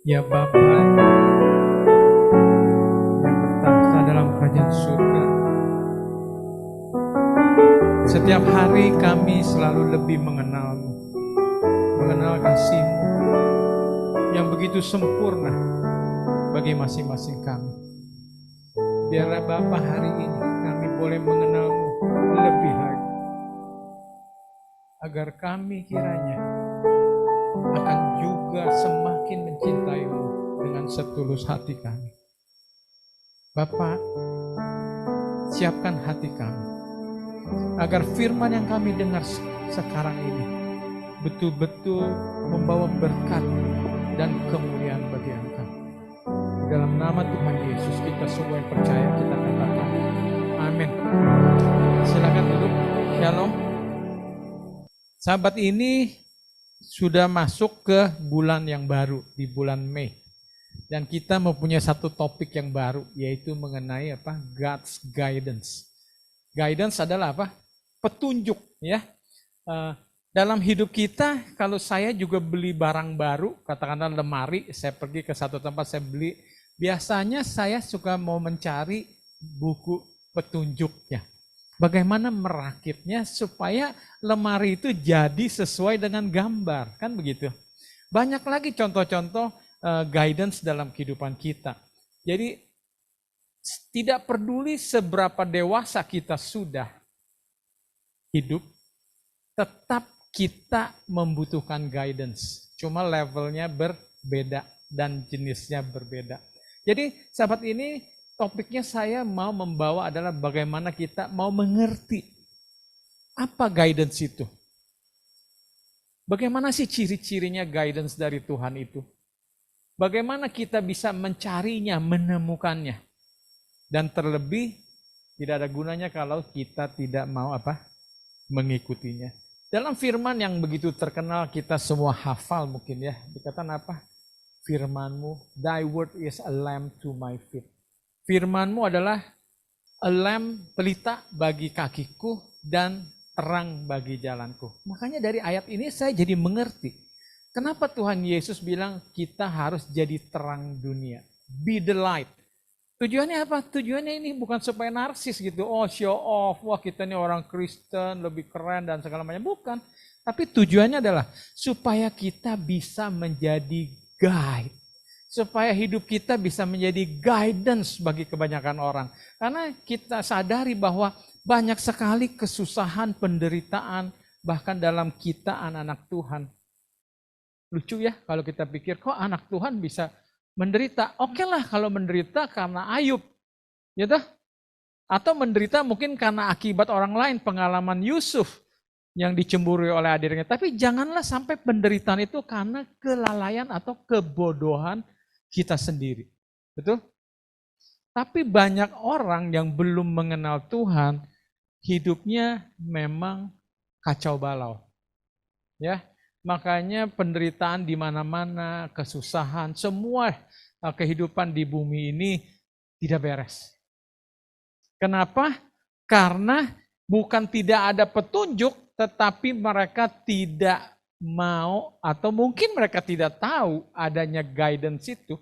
Ya Bapa yang bertahta dalam kerajaan surga, setiap hari kami selalu lebih mengenal-Mu, mengenal kasih-Mu yang begitu sempurna bagi masing-masing kami. Biarlah Bapa hari ini kami boleh mengenal-Mu lebih lagi, agar kami kiranya akan juga semakin mencintai-Mu dengan setulus hati kami. Bapa, siapkan hati kami, agar firman yang kami dengar sekarang ini betul-betul membawa berkat dan kemuliaan bagi Engkau. Dalam nama Tuhan Yesus kita semua yang percaya kita katakan amin. Silakan duduk. Shalom. Sahabat, ini sudah masuk ke bulan yang baru, di bulan Mei. Dan kita mempunyai satu topik yang baru, yaitu mengenai apa? God's guidance. Guidance adalah apa? Petunjuk, ya. Dalam hidup kita, kalau saya juga beli barang baru, katakanlah lemari, saya pergi ke satu tempat, saya beli. Biasanya saya suka mau mencari buku petunjuknya. Bagaimana merakitnya supaya lemari itu jadi sesuai dengan gambar, kan begitu. Banyak lagi contoh-contoh guidance dalam kehidupan kita. Jadi tidak peduli seberapa dewasa kita sudah hidup, tetap kita membutuhkan guidance. Cuma levelnya berbeda dan jenisnya berbeda. Jadi sahabat, ini topiknya saya mau membawa adalah bagaimana kita mau mengerti apa guidance itu. Bagaimana sih ciri-cirinya guidance dari Tuhan itu? Bagaimana kita bisa mencarinya, menemukannya? Dan terlebih tidak ada gunanya kalau kita tidak mau apa? Mengikutinya. Dalam firman yang begitu terkenal kita semua hafal mungkin ya, dikatakan apa? Firman-Mu, Thy word is a lamp to my feet. Firman-Mu adalah a lamp, pelita bagi kakiku dan terang bagi jalanku. Makanya dari ayat ini saya jadi mengerti kenapa Tuhan Yesus bilang kita harus jadi terang dunia. Be the light. Tujuannya apa? Tujuannya ini bukan supaya narsis gitu. Oh, show off. Wah, kita ini orang Kristen, lebih keren dan segala macam. Bukan. Tapi tujuannya adalah supaya kita bisa menjadi guide. Supaya hidup kita bisa menjadi guidance bagi kebanyakan orang. Karena kita sadari bahwa banyak sekali kesusahan, penderitaan, bahkan dalam kita anak-anak Tuhan. Lucu ya kalau kita pikir, kok anak Tuhan bisa menderita? Oke lah kalau menderita karena Ayub, gitu. Atau menderita mungkin karena akibat orang lain, pengalaman Yusuf yang dicemburui oleh adirnya. Tapi janganlah sampai penderitaan itu karena kelalaian atau kebodohan kita sendiri. Betul? Tapi banyak orang yang belum mengenal Tuhan, hidupnya memang kacau balau. Ya, makanya penderitaan di mana-mana, kesusahan, semua kehidupan di bumi ini tidak beres. Kenapa? Karena bukan tidak ada petunjuk, tetapi mereka tidak mau atau mungkin mereka tidak tahu adanya guidance itu.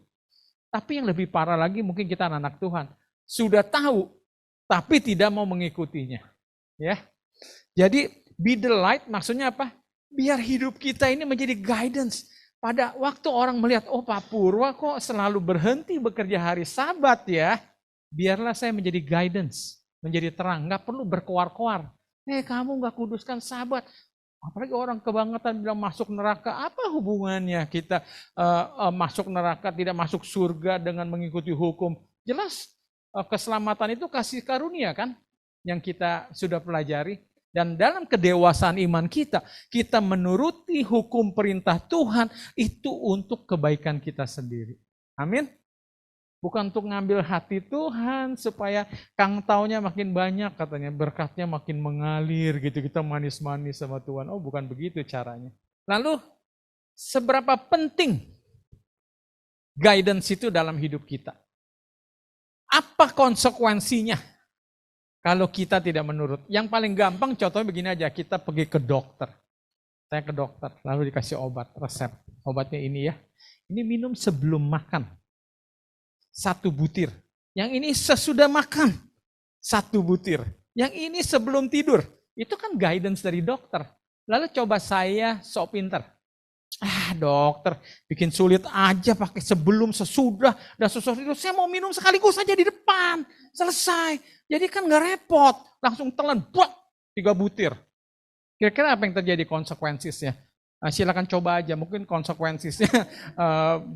Tapi yang lebih parah lagi mungkin kita anak Tuhan sudah tahu tapi tidak mau mengikutinya. Ya. Jadi be the light maksudnya apa? Biar hidup kita ini menjadi guidance. Pada waktu orang melihat, oh Pak Purwa kok selalu berhenti bekerja hari Sabat ya. Biarlah saya menjadi guidance, menjadi terang, nggak perlu berkoar-koar. Kamu nggak kuduskan Sabat. Apalagi orang kebangetan bilang masuk neraka, apa hubungannya kita masuk neraka, tidak masuk surga dengan mengikuti hukum? Jelas keselamatan itu kasih karunia kan, yang kita sudah pelajari. Dan dalam kedewasaan iman kita, kita menuruti hukum perintah Tuhan itu untuk kebaikan kita sendiri. Amin. Bukan untuk ngambil hati Tuhan supaya kang taunya makin banyak katanya, berkatnya makin mengalir gitu, kita manis-manis sama Tuhan. Oh, bukan begitu caranya. Lalu seberapa penting guidance itu dalam hidup kita? Apa konsekuensinya kalau kita tidak menurut? Yang paling gampang contohnya begini aja, kita pergi ke dokter. Saya ke dokter, lalu dikasih obat, resep. Obatnya ini ya. Ini minum sebelum makan. 1 butir. Yang ini sesudah makan. 1 butir. Yang ini sebelum tidur. Itu kan guidance dari dokter. Lalu coba saya sok pinter. Dokter, bikin sulit aja pakai sebelum, sesudah, dan sesudah itu. Saya mau minum sekaligus saja di depan. Selesai. Jadi kan gak repot. Langsung telan, 3 butir. Kira-kira apa yang terjadi konsekuensinya? Silakan coba aja, mungkin konsekuensinya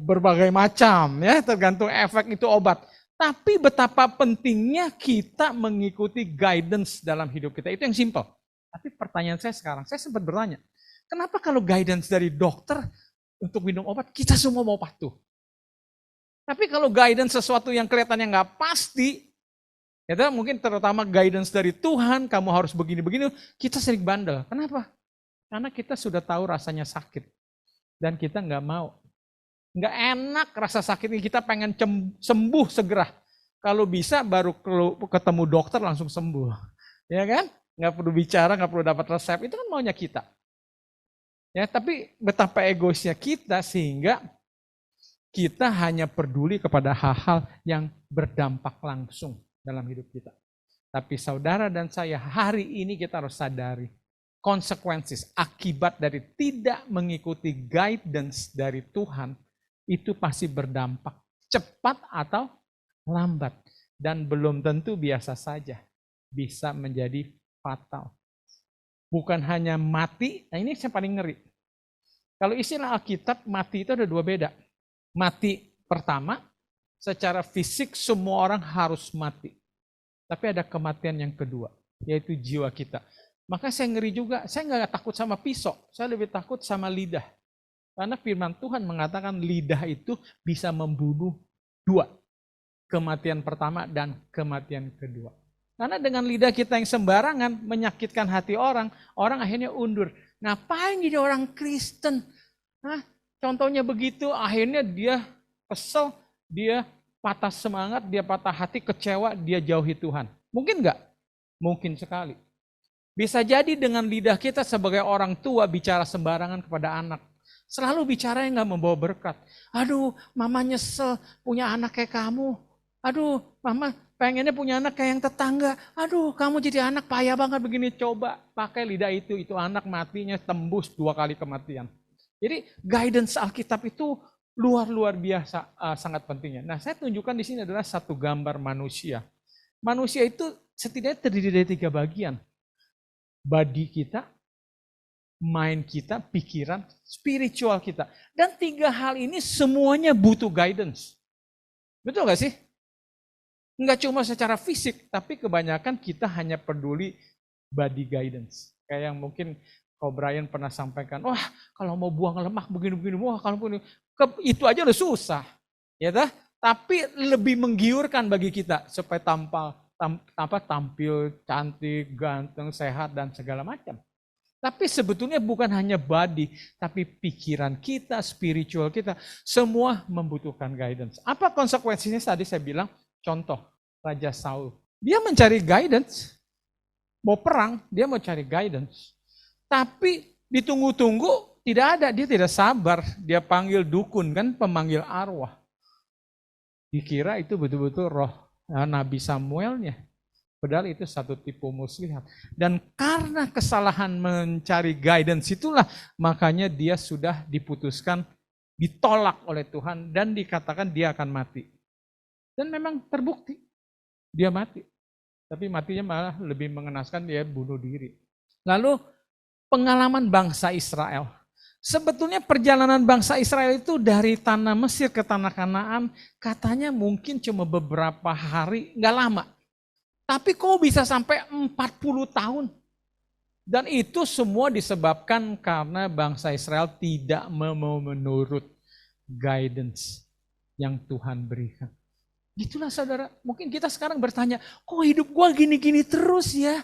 berbagai macam ya, tergantung efek itu obat. Tapi betapa pentingnya kita mengikuti guidance dalam hidup kita, itu yang simple. Tapi pertanyaan saya sekarang, saya sempat bertanya, kenapa kalau guidance dari dokter untuk minum obat, kita semua mau patuh? Tapi kalau guidance sesuatu yang kelihatannya nggak pasti, ya mungkin terutama guidance dari Tuhan, kamu harus begini-begini, kita sering bandel. Kenapa? Karena kita sudah tahu rasanya sakit. Dan kita nggak mau. Nggak enak rasa sakit ini, kita pengen sembuh segera. Kalau bisa baru ketemu dokter langsung sembuh. Ya kan? Nggak perlu bicara, nggak perlu dapat resep, itu kan maunya kita. Ya, tapi betapa egoisnya kita sehingga kita hanya peduli kepada hal-hal yang berdampak langsung dalam hidup kita. Tapi saudara dan saya, hari ini kita harus sadari konsekuensi, akibat dari tidak mengikuti guidance dari Tuhan, itu pasti berdampak cepat atau lambat. Dan belum tentu biasa saja, bisa menjadi fatal. Bukan hanya mati, nah ini yang paling ngeri. Kalau istilah Alkitab, mati itu ada 2 beda. Mati pertama, secara fisik semua orang harus mati. Tapi ada kematian yang kedua, yaitu jiwa kita. Maka saya ngeri juga, saya nggak takut sama pisau, saya lebih takut sama lidah. Karena firman Tuhan mengatakan lidah itu bisa membunuh 2. Kematian pertama dan kematian kedua. Karena dengan lidah kita yang sembarangan menyakitkan hati orang, orang akhirnya undur. Ngapain jadi orang Kristen? Contohnya begitu, akhirnya dia kesel, dia patah semangat, dia patah hati, kecewa, dia jauhi Tuhan. Mungkin enggak? Mungkin sekali. Bisa jadi dengan lidah kita sebagai orang tua bicara sembarangan kepada anak. Selalu bicara yang enggak membawa berkat. Aduh, mama nyesel punya anak kayak kamu. Aduh, mama pengennya punya anak kayak yang tetangga. Aduh, kamu jadi anak payah banget begini. Coba pakai lidah itu anak matinya tembus 2 kali kematian. Jadi guidance Alkitab itu luar biasa, sangat pentingnya. Nah, saya tunjukkan di sini adalah satu gambar manusia. Manusia itu setidaknya terdiri dari 3 bagian. Body kita, mind kita, pikiran, spiritual kita. Dan 3 hal ini semuanya butuh guidance. Betul gak sih? Enggak cuma secara fisik, tapi kebanyakan kita hanya peduli body guidance. Kayak yang mungkin Brian pernah sampaikan, wah kalau mau buang lemak begini-begini, wah kalau itu aja udah susah, ya dah. Tapi lebih menggiurkan bagi kita supaya tampil cantik, ganteng, sehat dan segala macam. Tapi sebetulnya bukan hanya body, tapi pikiran kita, spiritual kita, semua membutuhkan guidance. Apa konsekuensinya tadi saya bilang? Contoh, Raja Saul, dia mencari guidance, mau perang, dia mau cari guidance. Tapi ditunggu-tunggu tidak ada, dia tidak sabar, dia panggil dukun kan, pemanggil arwah. Dikira itu betul-betul roh Nabi Samuelnya. Padahal itu satu tipu muslihat. Dan karena kesalahan mencari guidance itulah, makanya dia sudah diputuskan, ditolak oleh Tuhan dan dikatakan dia akan mati. Dan memang terbukti, dia mati. Tapi matinya malah lebih mengenaskan, dia bunuh diri. Lalu pengalaman bangsa Israel. Sebetulnya perjalanan bangsa Israel itu dari tanah Mesir ke tanah Kanaan katanya mungkin cuma beberapa hari, nggak lama. Tapi kok bisa sampai 40 tahun? Dan itu semua disebabkan karena bangsa Israel tidak mau menurut guidance yang Tuhan berikan. Gitulah saudara, mungkin kita sekarang bertanya, kok hidup gua gini-gini terus ya?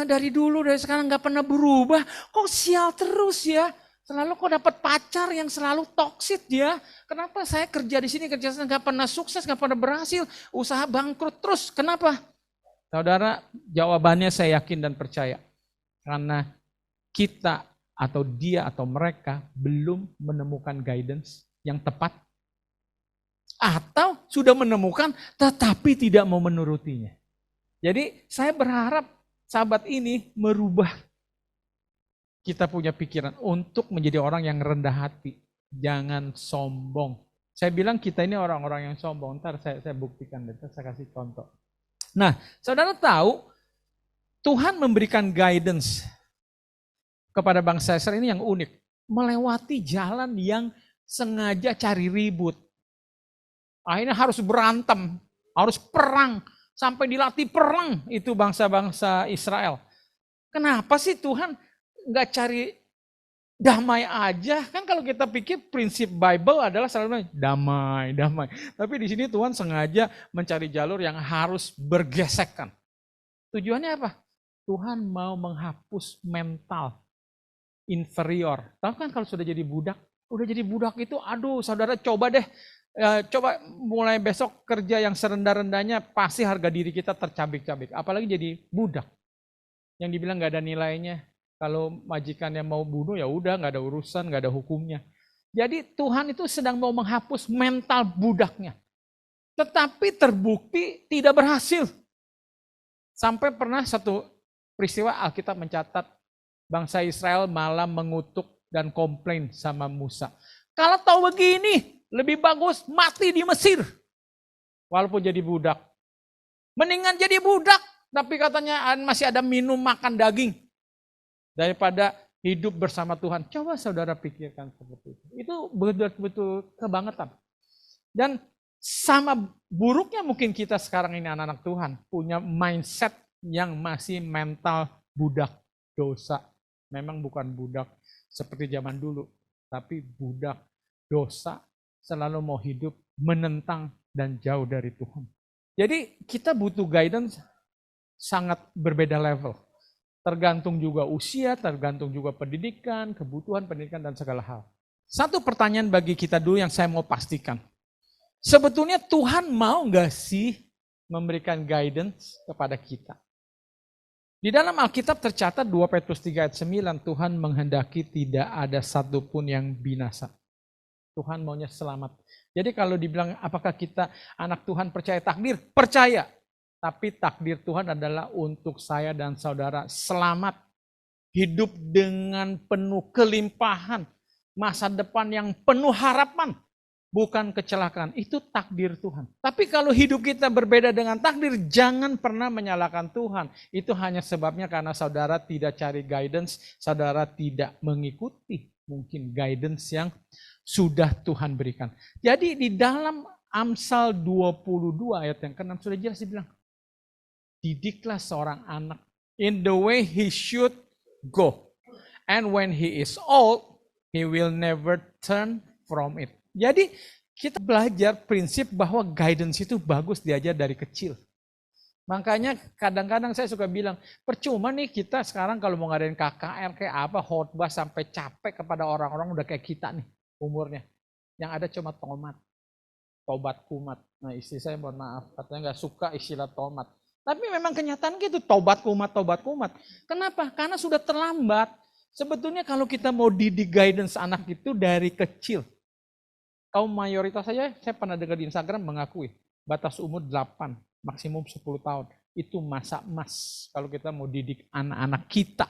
Dari dulu, dari sekarang gak pernah berubah, kok sial terus ya? Selalu kok dapat pacar yang selalu toksik ya? Kenapa saya kerja di sini, kerja sana gak pernah sukses, gak pernah berhasil, usaha bangkrut terus, kenapa? Saudara, jawabannya saya yakin dan percaya. Karena kita atau dia atau mereka belum menemukan guidance yang tepat, atau sudah menemukan tetapi tidak mau menurutinya. Jadi saya berharap sahabat ini merubah kita punya pikiran untuk menjadi orang yang rendah hati. Jangan sombong. Saya bilang kita ini orang-orang yang sombong. Ntar saya buktikan, ntar saya kasih contoh. Nah, saudara tahu Tuhan memberikan guidance kepada bangsa Israel ini yang unik. Melewati jalan yang sengaja cari ribut. Akhirnya harus berantem, harus perang, sampai dilatih perang itu bangsa-bangsa Israel. Kenapa sih Tuhan nggak cari damai aja? Kan kalau kita pikir prinsip Bible adalah selalu damai, damai. Tapi di sini Tuhan sengaja mencari jalur yang harus bergesekan. Tujuannya apa? Tuhan mau menghapus mental inferior. Tahu kan kalau sudah jadi budak itu, aduh saudara coba deh. Coba mulai besok kerja yang serendah-rendahnya, pasti harga diri kita tercabik-cabik. Apalagi jadi budak. Yang dibilang gak ada nilainya. Kalau majikannya mau bunuh ya udah, gak ada urusan, gak ada hukumnya. Jadi Tuhan itu sedang mau menghapus mental budaknya. Tetapi terbukti tidak berhasil. Sampai pernah satu peristiwa Alkitab mencatat bangsa Israel malah mengutuk dan komplain sama Musa. Kalau tahu begini, lebih bagus mati di Mesir. Walaupun jadi budak. Mendingan jadi budak, tapi katanya masih ada minum makan daging. Daripada hidup bersama Tuhan. Coba saudara pikirkan seperti itu. Itu betul-betul kebangetan. Dan sama buruknya mungkin kita sekarang ini anak-anak Tuhan. Punya mindset yang masih mental budak dosa. Memang bukan budak seperti zaman dulu. Tapi budak dosa, selalu mau hidup menentang dan jauh dari Tuhan. Jadi kita butuh guidance sangat berbeda level. Tergantung juga usia, tergantung juga pendidikan, kebutuhan pendidikan dan segala hal. Satu pertanyaan bagi kita dulu yang saya mau pastikan. Sebetulnya Tuhan mau gak sih memberikan guidance kepada kita? Di dalam Alkitab tercatat 2 Petrus 3 ayat 9, Tuhan menghendaki tidak ada satupun yang binasa. Tuhan maunya selamat. Jadi kalau dibilang apakah kita anak Tuhan percaya takdir? Percaya. Tapi takdir Tuhan adalah untuk saya dan saudara selamat. Hidup dengan penuh kelimpahan. Masa depan yang penuh harapan. Bukan kecelakaan. Itu takdir Tuhan. Tapi kalau hidup kita berbeda dengan takdir, jangan pernah menyalahkan Tuhan. Itu hanya sebabnya karena saudara tidak cari guidance. Saudara tidak mengikuti mungkin guidance yang sudah Tuhan berikan. Jadi di dalam Amsal 22 ayat yang ke-6 sudah jelas dibilang, didiklah seorang anak in the way he should go. And when he is old, he will never turn from it. Jadi kita belajar prinsip bahwa guidance itu bagus diajar dari kecil. Makanya kadang-kadang saya suka bilang, percuma nih kita sekarang kalau mau ngadain KKR kayak apa, khotbah sampai capek kepada orang-orang udah kayak kita nih umurnya. Yang ada cuma tobat kumat. Nah istri saya mohon maaf, katanya gak suka istilah tomat. Tapi memang kenyataan gitu, tobat kumat. Kenapa? Karena sudah terlambat. Sebetulnya kalau kita mau didik guidance anak itu dari kecil. Kaum mayoritas saya pernah dengar di Instagram mengakui, batas umur 8, maksimum 10 tahun. Itu masa emas kalau kita mau didik anak-anak kita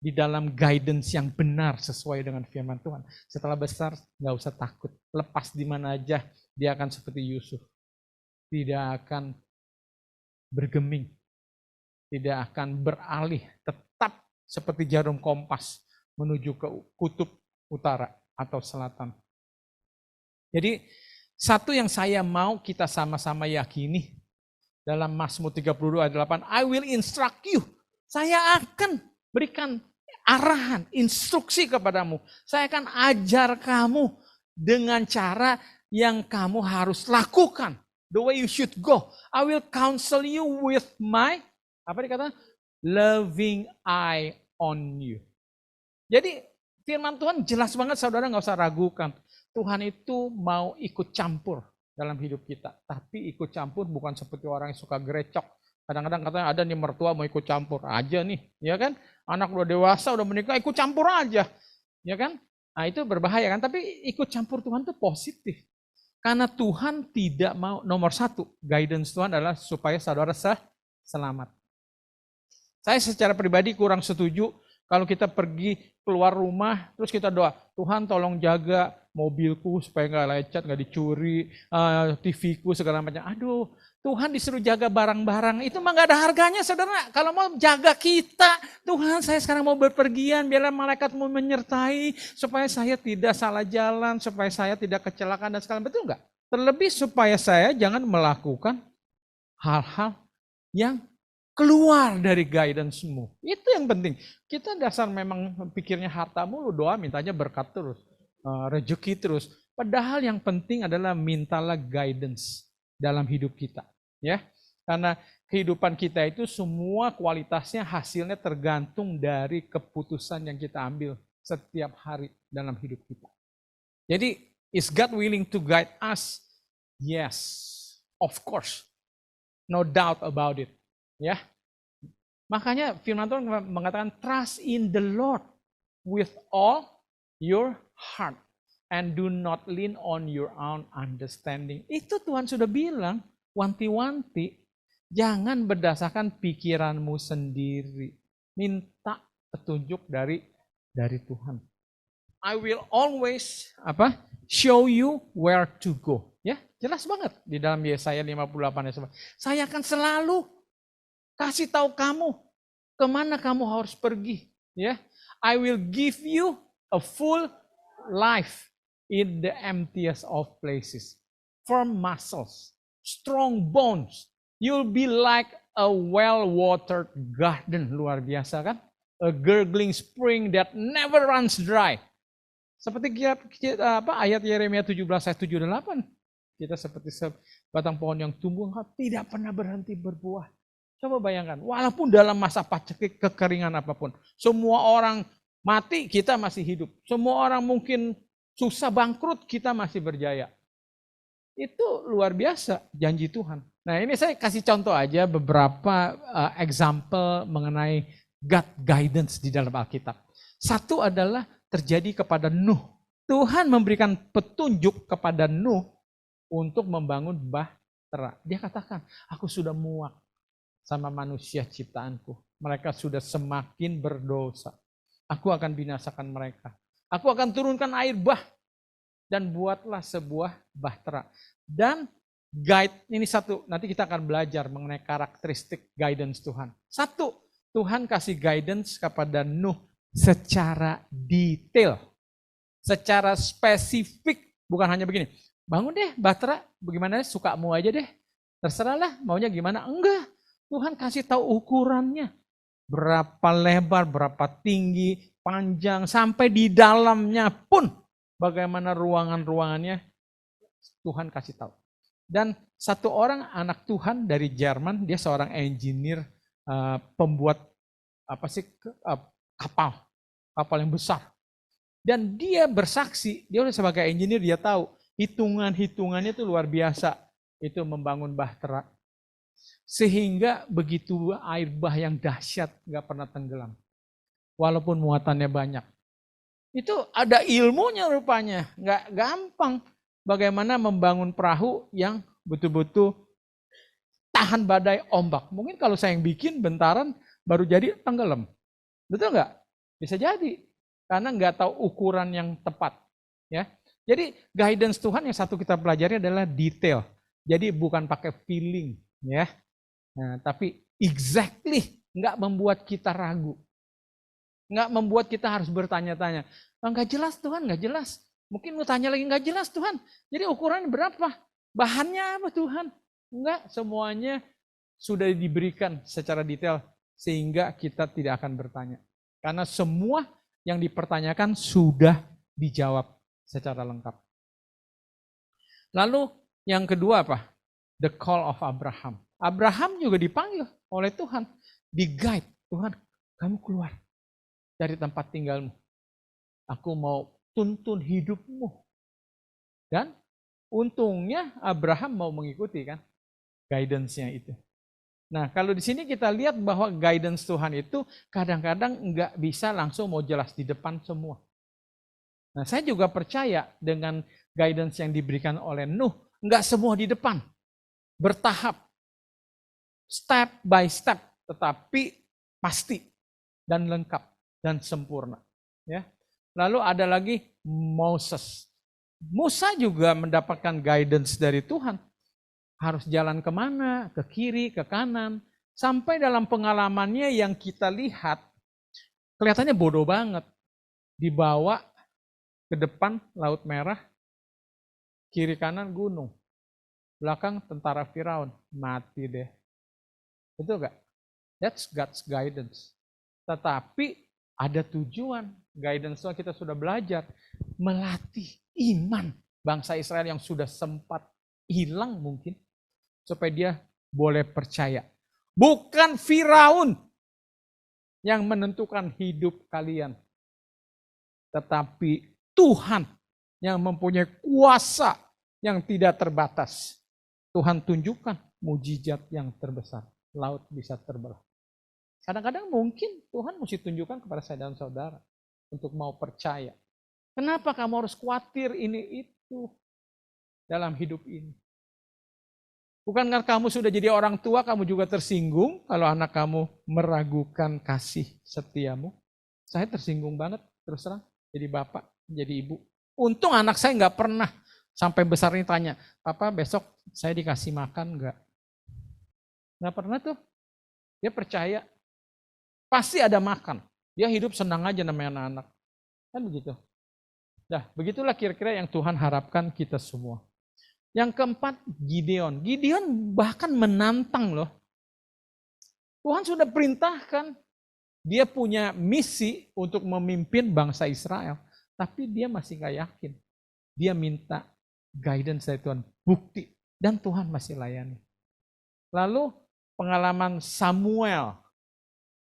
di dalam guidance yang benar sesuai dengan firman Tuhan. Setelah besar nggak usah takut, lepas di mana aja dia akan seperti Yusuf, tidak akan bergeming, tidak akan beralih, tetap seperti jarum kompas menuju ke kutub utara atau selatan. Jadi satu yang saya mau kita sama-sama yakini dalam Mazmur 32 ayat 8, I will instruct you. Saya akan berikan arahan, instruksi kepadamu. Saya akan ajar kamu dengan cara yang kamu harus lakukan. The way you should go. I will counsel you with my, apa dikatakan? Loving eye on you. Jadi firman Tuhan jelas banget, saudara nggak usah ragukan. Tuhan itu mau ikut campur dalam hidup kita. Tapi ikut campur bukan seperti orang yang suka gerecok. Kadang-kadang katanya ada nih mertua mau ikut campur aja nih, ya kan? Anak udah dewasa, udah menikah, ikut campur aja, ya kan? Nah itu berbahaya kan? Tapi ikut campur Tuhan itu positif. Karena Tuhan tidak mau, nomor satu, guidance Tuhan adalah supaya saudara selamat. Saya secara pribadi kurang setuju kalau kita pergi keluar rumah, terus kita doa, Tuhan tolong jaga mobilku supaya nggak lecet, nggak dicuri, TV-ku segala macam. Aduh, Tuhan disuruh jaga barang-barang, itu mah nggak ada harganya saudara. Kalau mau jaga kita, Tuhan saya sekarang mau berpergian, biarlah malaikatmu menyertai, supaya saya tidak salah jalan, supaya saya tidak kecelakaan dan segala macam. Betul nggak? Terlebih supaya saya jangan melakukan hal-hal yang keluar dari guidance-mu. Itu yang penting. Kita dasar memang pikirnya harta mulu, doa mintanya berkat terus, rezeki terus. Padahal yang penting adalah mintalah guidance dalam hidup kita, ya. Karena kehidupan kita itu semua kualitasnya, hasilnya tergantung dari keputusan yang kita ambil setiap hari dalam hidup kita. Jadi, is God willing to guide us? Yes, of course. No doubt about it. Ya, makanya firman Tuhan mengatakan trust in the Lord with all your heart and do not lean on your own understanding. Itu Tuhan sudah bilang, wanti-wanti, jangan berdasarkan pikiranmu sendiri. Minta petunjuk dari Tuhan. I will always show you where to go. Ya, jelas banget di dalam Yesaya 58 ayat 9. Saya akan selalu kasih tahu kamu kemana kamu harus pergi, ya. I will give you a full life in the emptiest of places. Firm muscles, strong bones. You'll be like a well-watered garden. Luar biasa kan? A gurgling spring that never runs dry. Seperti ayat Yeremia 17 ayat 7 dan 8. Kita seperti batang pohon yang tumbuh tidak pernah berhenti berbuah. Coba bayangkan, walaupun dalam masa paceklik kekeringan apapun, semua orang mati, kita masih hidup. Semua orang mungkin susah bangkrut, kita masih berjaya. Itu luar biasa janji Tuhan. Nah ini saya kasih contoh aja beberapa example mengenai God guidance di dalam Alkitab. Satu adalah terjadi kepada Nuh. Tuhan memberikan petunjuk kepada Nuh untuk membangun bahtera. Dia katakan, aku sudah muak sama manusia ciptaanku. Mereka sudah semakin berdosa. Aku akan binasakan mereka. Aku akan turunkan air bah. Dan buatlah sebuah bahtera. Dan guide, ini satu, nanti kita akan belajar mengenai karakteristik guidance Tuhan. Satu, Tuhan kasih guidance kepada Nuh secara detail. Secara spesifik. Bukan hanya begini, bangun deh bahtera, bagaimana sukamu aja deh. Terserahlah maunya gimana. Enggak. Tuhan kasih tahu ukurannya. Berapa lebar, berapa tinggi, panjang, sampai di dalamnya pun bagaimana ruangan-ruangannya Tuhan kasih tahu. Dan satu orang anak Tuhan dari Jerman, dia seorang engineer, pembuat kapal yang besar. Dan dia bersaksi, dia udah sebagai engineer dia tahu hitungannya itu luar biasa. Itu membangun bahtera. Sehingga begitu air bah yang dahsyat gak pernah tenggelam. Walaupun muatannya banyak. Itu ada ilmunya rupanya. Gak gampang bagaimana membangun perahu yang betul-betul tahan badai ombak. Mungkin kalau saya yang bikin bentaran baru jadi tenggelam. Betul gak? Bisa jadi. Karena gak tahu ukuran yang tepat. Ya. Jadi guidance Tuhan yang satu kita pelajari adalah detail. Jadi bukan pakai feeling. Ya. Nah, tapi exactly nggak membuat kita ragu. Nggak membuat kita harus bertanya-tanya. Nggak jelas Tuhan, nggak jelas. Mungkin mau tanya lagi, nggak jelas Tuhan. Jadi ukuran berapa? Bahannya apa Tuhan? Enggak, semuanya sudah diberikan secara detail. Sehingga kita tidak akan bertanya. Karena semua yang dipertanyakan sudah dijawab secara lengkap. Lalu yang kedua apa? The call of Abraham. Abraham juga dipanggil oleh Tuhan. Di-guide. Tuhan, kamu keluar dari tempat tinggalmu. Aku mau tuntun hidupmu. Dan untungnya Abraham mau mengikuti kan guidance-nya itu. Nah, kalau di sini kita lihat bahwa guidance Tuhan itu kadang-kadang nggak bisa langsung mau jelas di depan semua. Nah, saya juga percaya dengan guidance yang diberikan oleh Nuh, nggak semua di depan, bertahap, step by step, tetapi pasti dan lengkap dan sempurna. Ya. Lalu ada lagi Moses. Musa juga mendapatkan guidance dari Tuhan. Harus jalan kemana, ke kiri, ke kanan. Sampai dalam pengalamannya yang kita lihat, kelihatannya bodoh banget. Dibawa ke depan Laut Merah, kiri kanan gunung. Belakang tentara Firaun, mati deh. Betul gak? That's God's guidance. Tetapi ada tujuan. Guidance kita sudah belajar. Melatih iman bangsa Israel yang sudah sempat hilang mungkin. Supaya dia boleh percaya. Bukan Firaun yang menentukan hidup kalian. Tetapi Tuhan yang mempunyai kuasa yang tidak terbatas. Tuhan tunjukkan mujizat yang terbesar. Laut bisa terbelah. Kadang-kadang mungkin Tuhan mesti tunjukkan kepada saya dan saudara. Untuk mau percaya. Kenapa kamu harus khawatir ini itu dalam hidup ini? Bukankah kamu sudah jadi orang tua, kamu juga tersinggung kalau anak kamu meragukan kasih setiamu? Saya tersinggung banget, terus terang. Jadi bapak, jadi ibu. Untung anak saya nggak pernah sampai besar ini tanya, Papa besok saya dikasih makan nggak? Nggak pernah tuh. Dia percaya. Pasti ada makan. Dia hidup senang aja namanya anak-anak. Kan begitu. Nah, begitulah kira-kira yang Tuhan harapkan kita semua. Yang keempat, Gideon. Gideon bahkan menantang loh. Tuhan sudah perintahkan. Dia punya misi untuk memimpin bangsa Israel. Tapi dia masih gak yakin. Dia minta guidance dari Tuhan. Bukti. Dan Tuhan masih layani. Lalu pengalaman Samuel.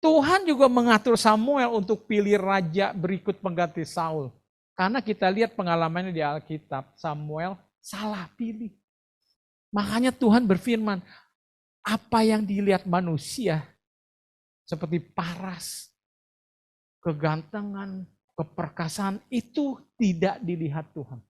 Tuhan juga mengatur Samuel untuk pilih raja berikut pengganti Saul. Karena kita lihat pengalamannya di Alkitab. Samuel salah pilih. Makanya Tuhan berfirman, apa yang dilihat manusia seperti paras, kegantengan, keperkasaan itu tidak dilihat Tuhan.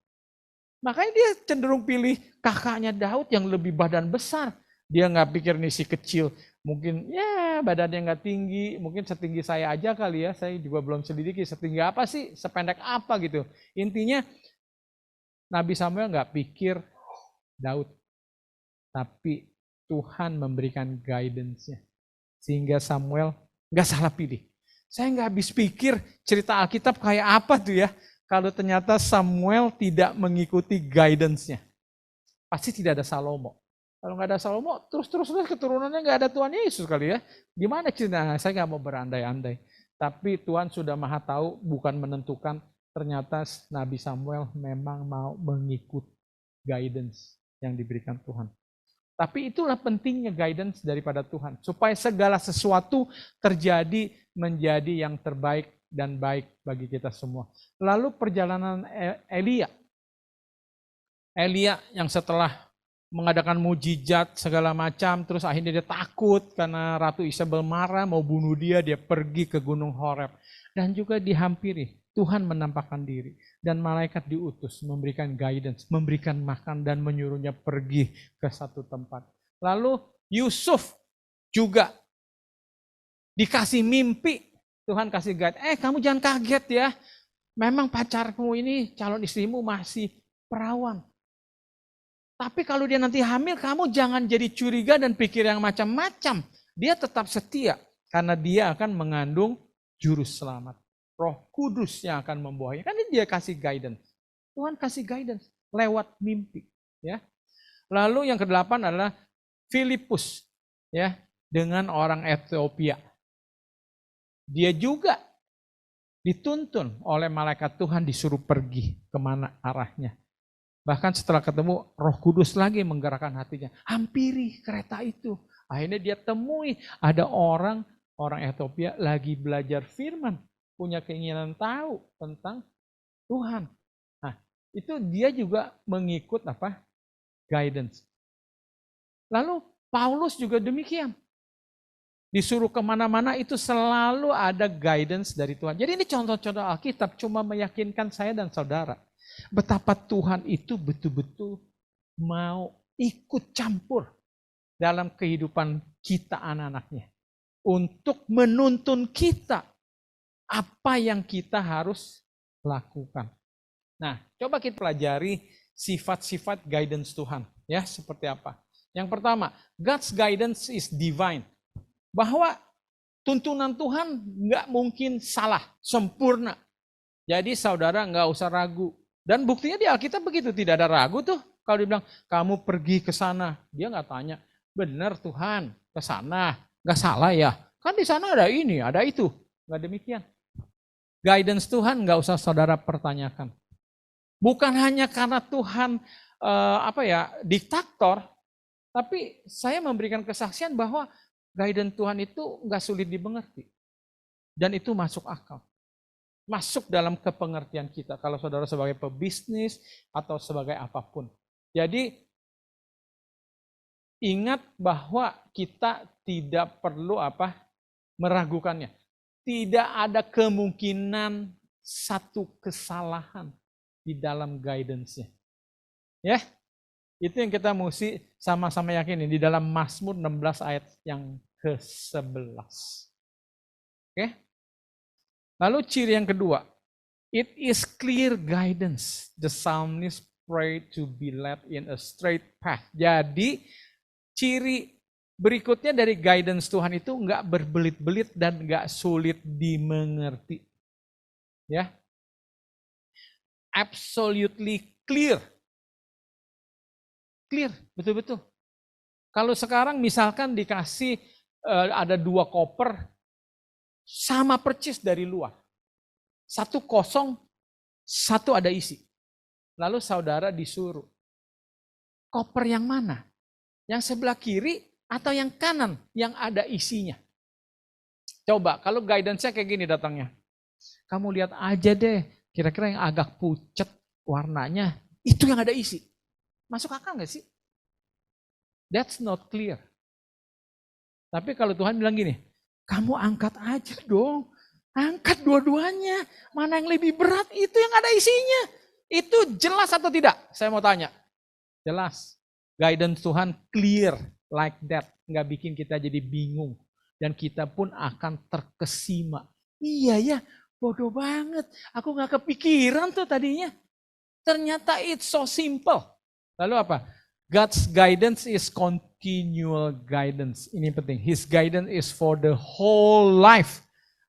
Makanya dia cenderung pilih kakaknya Daud yang lebih badan besar. Dia nggak pikir nih si kecil, mungkin ya badannya nggak tinggi, mungkin setinggi saya aja kali ya. Saya juga belum selidiki setinggi apa sih, sependek apa gitu. Intinya Nabi Samuel nggak pikir Daud, tapi Tuhan memberikan guidance-nya. Sehingga Samuel nggak salah pilih. Saya nggak habis pikir cerita Alkitab kayak apa tuh ya. Kalau ternyata Samuel tidak mengikuti guidance-nya. Pasti tidak ada Salomo. Kalau nggak ada Salomo, terus keturunannya nggak ada Tuhan Yesus kali ya. Gimana ceritanya? Saya nggak mau berandai-andai. Tapi Tuhan sudah maha tahu, bukan menentukan. Ternyata Nabi Samuel memang mau mengikut guidance yang diberikan Tuhan. Tapi itulah pentingnya guidance daripada Tuhan. Supaya segala sesuatu terjadi menjadi yang terbaik dan baik bagi kita semua. Lalu perjalanan Elia. Elia yang setelah mengadakan mujizat segala macam, terus akhirnya dia takut karena Ratu Isabel marah mau bunuh dia, dia pergi ke Gunung Horeb. Dan juga dihampiri, Tuhan menampakkan diri. Dan malaikat diutus memberikan guidance, memberikan makan dan menyuruhnya pergi ke satu tempat. Lalu Yusuf juga dikasih mimpi, Tuhan kasih guide, kamu jangan kaget ya, memang pacarmu ini, calon istrimu masih perawan. Tapi kalau dia nanti hamil, kamu jangan jadi curiga dan pikir yang macam-macam. Dia tetap setia, karena dia akan mengandung juru selamat. Roh Kudus yang akan membawanya. Kan dia kasih guidance. Tuhan kasih guidance lewat mimpi. Ya. Lalu yang kedelapan adalah Filipus, ya, dengan orang Ethiopia. Dia juga dituntun oleh malaikat Tuhan disuruh pergi kemana arahnya. Bahkan setelah ketemu Roh Kudus lagi menggerakkan hatinya. Hampiri kereta itu. Akhirnya dia temui ada orang Ethiopia lagi belajar firman. Punya keinginan tahu tentang Tuhan. Nah, itu dia juga mengikut guidance. Lalu Paulus juga demikian. disuruh kemana-mana itu selalu ada guidance dari Tuhan. Jadi ini contoh-contoh Alkitab cuma meyakinkan saya dan saudara. Betapa Tuhan itu betul-betul mau ikut campur dalam kehidupan kita anak-anaknya. Untuk menuntun kita apa yang kita harus lakukan. Nah, coba kita pelajari sifat-sifat guidance Tuhan. Ya, seperti apa? Yang pertama, God's guidance is divine. Bahwa tuntunan Tuhan nggak mungkin salah, sempurna. Jadi saudara nggak usah ragu. Dan buktinya di Alkitab begitu, tidak ada ragu tuh. Kalau dibilang, kamu pergi ke sana, dia nggak tanya, benar Tuhan, ke sana, nggak salah ya. Kan di sana ada ini, ada itu. Nggak demikian. Guidance Tuhan nggak usah saudara pertanyakan. Bukan hanya karena Tuhan diktator, tapi saya memberikan kesaksian bahwa guidance Tuhan itu nggak sulit dimengerti. Dan itu masuk akal. Masuk dalam kepengertian kita. Kalau saudara sebagai pebisnis atau sebagai apapun. Jadi ingat bahwa kita tidak perlu meragukannya. Tidak ada kemungkinan satu kesalahan di dalam guidance-nya. Ya, itu yang kita mesti sama-sama yakini di dalam Mazmur 16 ayat yang ke-11. Oke. Lalu ciri yang kedua, it is clear guidance. The psalmist prayed to be led in a straight path. Jadi ciri berikutnya dari guidance Tuhan itu enggak berbelit-belit dan enggak sulit dimengerti. Ya. Absolutely clear. Clear, betul-betul. Kalau sekarang misalkan dikasih ada 2 koper sama percis dari luar. 1 kosong, 1 ada isi. Lalu saudara disuruh, koper yang mana? Yang sebelah kiri atau yang kanan yang ada isinya? Coba, kalau guidance-nya kayak gini datangnya. Kamu lihat aja deh, kira-kira yang agak pucat warnanya, itu yang ada isi. Masuk akal gak sih? That's not clear. Tapi kalau Tuhan bilang gini, kamu angkat aja dong. Angkat dua-duanya. Mana yang lebih berat, itu yang ada isinya. Itu jelas atau tidak? Saya mau tanya. Jelas. Guidance Tuhan clear like that. Nggak bikin kita jadi bingung. Dan kita pun akan terkesima. Iya ya, bodoh banget. Aku nggak kepikiran tuh tadinya. Ternyata it's so simple. Lalu apa? God's guidance is continual guidance. Ini penting. His guidance is for the whole life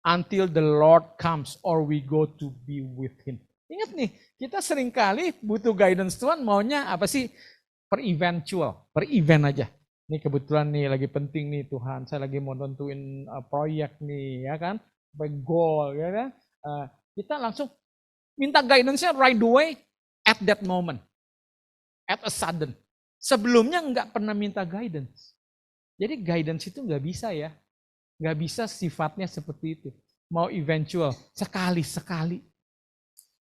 until the Lord comes or we go to be with Him. Ingat nih, kita seringkali butuh guidance Tuhan maunya apa sih? Per event aja. Ini kebetulan nih lagi penting nih Tuhan, saya lagi mau nentuin proyek nih ya kan, sampai goal ya kan. Kita langsung minta guidance-nya right away at that moment, at a sudden. Sebelumnya nggak pernah minta guidance. Jadi guidance itu nggak bisa ya. Nggak bisa sifatnya seperti itu. Mau eventual, sekali-sekali.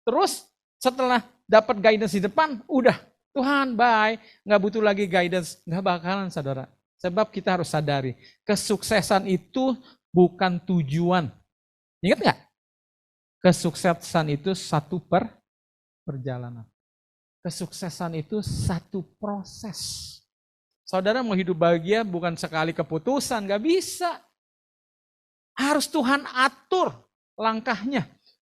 Terus setelah dapat guidance di depan, udah Tuhan bye. Nggak butuh lagi guidance. Nggak bakalan saudara. Sebab kita harus sadari, kesuksesan itu bukan tujuan. Ingat nggak? Kesuksesan itu satu perjalanan. Kesuksesan itu satu proses. Saudara mau hidup bahagia bukan sekali keputusan, gak bisa. Harus Tuhan atur langkahnya.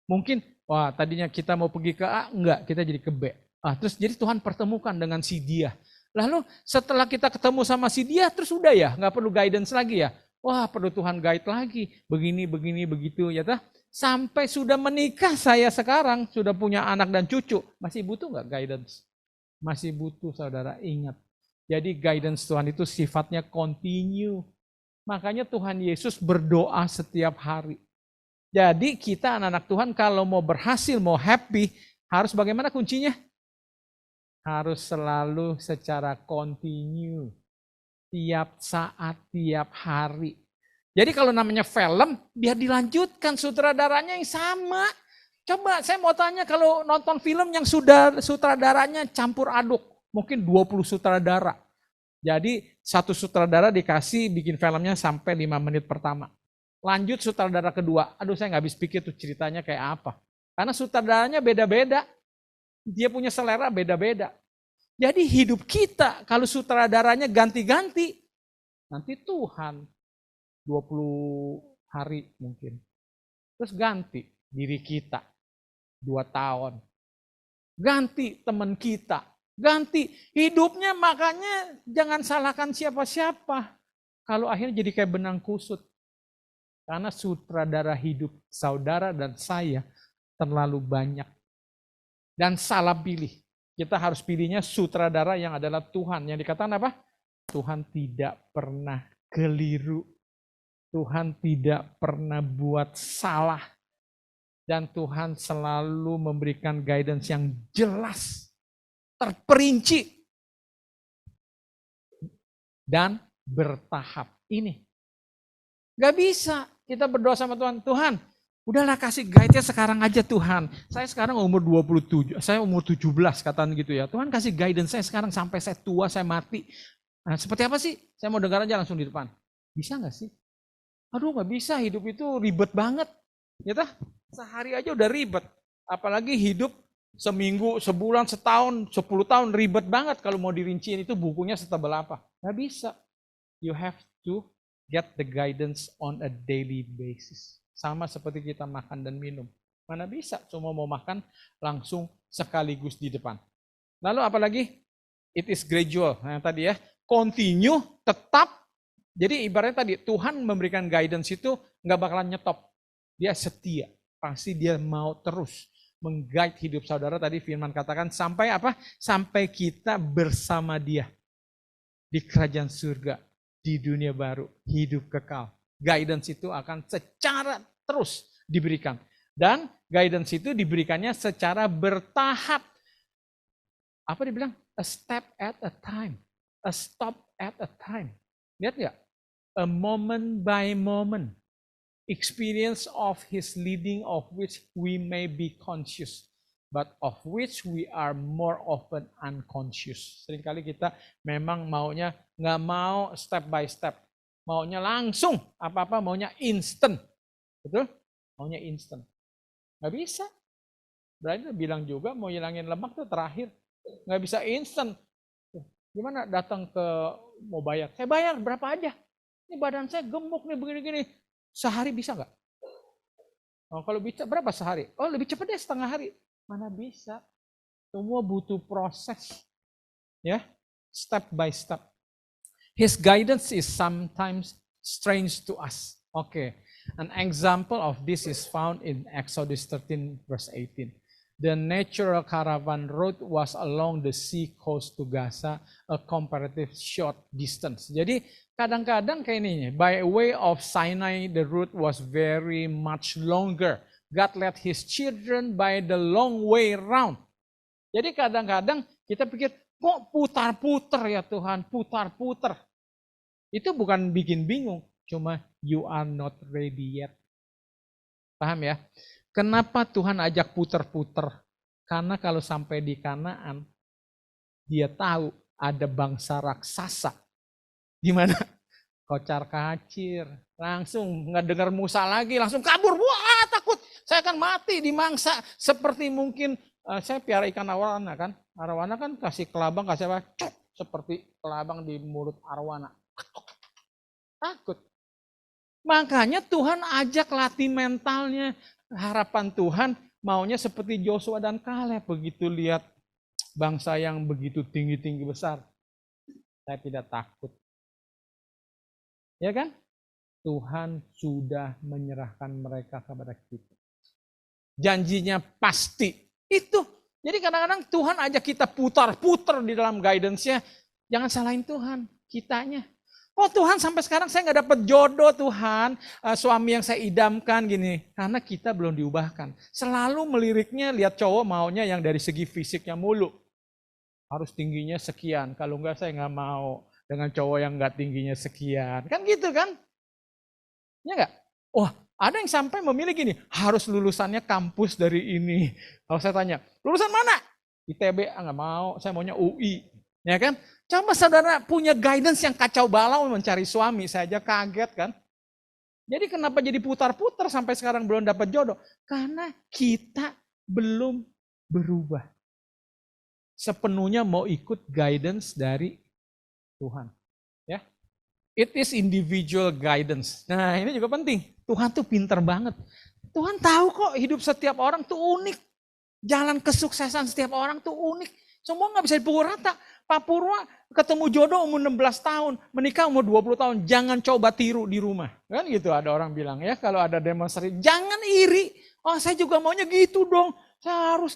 Mungkin, wah tadinya kita mau pergi ke A, enggak, kita jadi ke B. Terus jadi Tuhan pertemukan dengan si dia. Lalu setelah kita ketemu sama si dia, terus udah ya, gak perlu guidance lagi ya. Wah perlu Tuhan guide lagi, begini, begitu ya tah. Sampai sudah menikah saya sekarang, sudah punya anak dan cucu. Masih butuh nggak guidance? Masih butuh saudara, ingat. Jadi guidance Tuhan itu sifatnya continue. Makanya Tuhan Yesus berdoa setiap hari. Jadi kita anak-anak Tuhan kalau mau berhasil, mau happy, harus bagaimana kuncinya? Harus selalu secara continue. Tiap saat, tiap hari. Jadi kalau namanya film, biar dilanjutkan sutradaranya yang sama. Coba saya mau tanya kalau nonton film yang sudah sutradaranya campur aduk. Mungkin 20 sutradara. Jadi satu sutradara dikasih bikin filmnya sampai 5 menit pertama. Lanjut sutradara kedua, aduh saya nggak habis pikir tuh ceritanya kayak apa. Karena sutradaranya beda-beda, dia punya selera beda-beda. Jadi hidup kita kalau sutradaranya ganti-ganti, nanti Tuhan 20 hari mungkin. Terus ganti diri kita 2 tahun. Ganti teman kita. Ganti hidupnya, makanya jangan salahkan siapa-siapa. Kalau akhirnya jadi kayak benang kusut. Karena sutradara hidup saudara dan saya terlalu banyak. Dan salah pilih. Kita harus pilihnya sutradara yang adalah Tuhan. Yang dikatakan apa? Tuhan tidak pernah keliru. Tuhan tidak pernah buat salah. Dan Tuhan selalu memberikan guidance yang jelas, terperinci, dan bertahap. Ini gak bisa kita berdoa sama Tuhan, Tuhan udahlah kasih guide-nya sekarang aja Tuhan. Saya sekarang umur 27, saya umur 17 kataan gitu ya. Tuhan kasih guidance saya sekarang sampai saya tua, saya mati. Nah, seperti apa sih? Saya mau dengar aja langsung di depan. Bisa gak sih? Aduh gak bisa, hidup itu ribet banget. Ya tah? Sehari aja udah ribet. Apalagi hidup seminggu, sebulan, setahun, 10 tahun ribet banget. Kalau mau dirinciin itu bukunya setebal apa. Gak bisa. You have to get the guidance on a daily basis. Sama seperti kita makan dan minum. Mana bisa cuma mau makan langsung sekaligus di depan. Lalu apalagi? It is gradual. Nah tadi ya, continue, tetap. Jadi ibaratnya tadi, Tuhan memberikan guidance itu nggak bakalan nyetop. Dia setia. Pasti dia mau terus meng-guide hidup saudara. Tadi firman katakan sampai apa? Sampai kita bersama dia. Di kerajaan surga. Di dunia baru. Hidup kekal. Guidance itu akan secara terus diberikan. Dan guidance itu diberikannya secara bertahap. Apa dibilang? A step at a time. A stop at a time. Lihat nggak? A moment by moment. Experience of his leading of which we may be conscious. But of which we are more often unconscious. Seringkali kita memang maunya nggak mau step by step. Maunya langsung. Apa-apa maunya instant. Betul? Maunya instant. Nggak bisa. Berarti bilang juga mau hilangin lemak tuh terakhir. Nggak bisa instant. Gimana datang ke mau bayar? Saya bayar berapa aja. Ini badan saya gemuk nih begini-gini. Sehari bisa nggak? Oh, kalau bisa berapa sehari? Oh lebih cepat deh setengah hari. Mana bisa? Semua butuh proses. Ya, step by step. His guidance is sometimes strange to us. Okay. An example of this is found in Exodus 13 verse 18. The natural caravan route was along the sea coast to Gaza, a comparative short distance. Jadi kadang-kadang kayak ini, by way of Sinai, the route was very much longer. God led his children by the long way round. Jadi kadang-kadang kita pikir, kok putar-putar ya Tuhan, putar-putar. Itu bukan bikin bingung, cuma you are not ready yet. Paham ya? Kenapa Tuhan ajak puter-puter? Karena kalau sampai di Kanaan, dia tahu ada bangsa raksasa. Gimana? Kocar kacir. Langsung nggak dengar Musa lagi, langsung kabur. Wah takut, saya akan mati di mangsa. Seperti mungkin, saya piara ikan arowana kan. Arowana kan kasih kelabang, kasih apa? Cuk, seperti kelabang di mulut arowana. Takut. Makanya Tuhan ajak latih mentalnya. Harapan Tuhan maunya seperti Joshua dan Kaleb. Begitu lihat bangsa yang begitu tinggi-tinggi besar. Saya tidak takut. Ya kan? Tuhan sudah menyerahkan mereka kepada kita. Janjinya pasti. Itu. Jadi kadang-kadang Tuhan ajak kita putar-putar di dalam guidance-nya. Jangan salahin Tuhan. Kitanya. Oh Tuhan sampai sekarang saya nggak dapat jodoh Tuhan, suami yang saya idamkan gini. Karena kita belum diubahkan. Selalu meliriknya lihat cowok maunya yang dari segi fisiknya mulu. Harus tingginya sekian, kalau enggak saya nggak mau dengan cowok yang nggak tingginya sekian. Kan gitu kan? Ya nggak? Oh ada yang sampai memilih gini, harus lulusannya kampus dari ini. Kalau saya tanya, lulusan mana? ITB, nggak mau, saya maunya UI. Ya kan? Coba saudara punya guidance yang kacau balau mencari suami, saya aja kaget kan. Jadi kenapa jadi putar-putar sampai sekarang belum dapat jodoh? Karena kita belum berubah. Sepenuhnya mau ikut guidance dari Tuhan. Ya, it is individual guidance. Nah ini juga penting. Tuhan tuh pinter banget. Tuhan tahu kok hidup setiap orang tuh unik. Jalan kesuksesan setiap orang tuh unik. Semua nggak bisa dipukul rata. Pak Purwa ketemu jodoh umur 16 tahun, menikah umur 20 tahun. Jangan coba tiru di rumah. Kan gitu ada orang bilang ya, kalau ada demonstrasi, jangan iri. Oh saya juga maunya gitu dong. Saya harus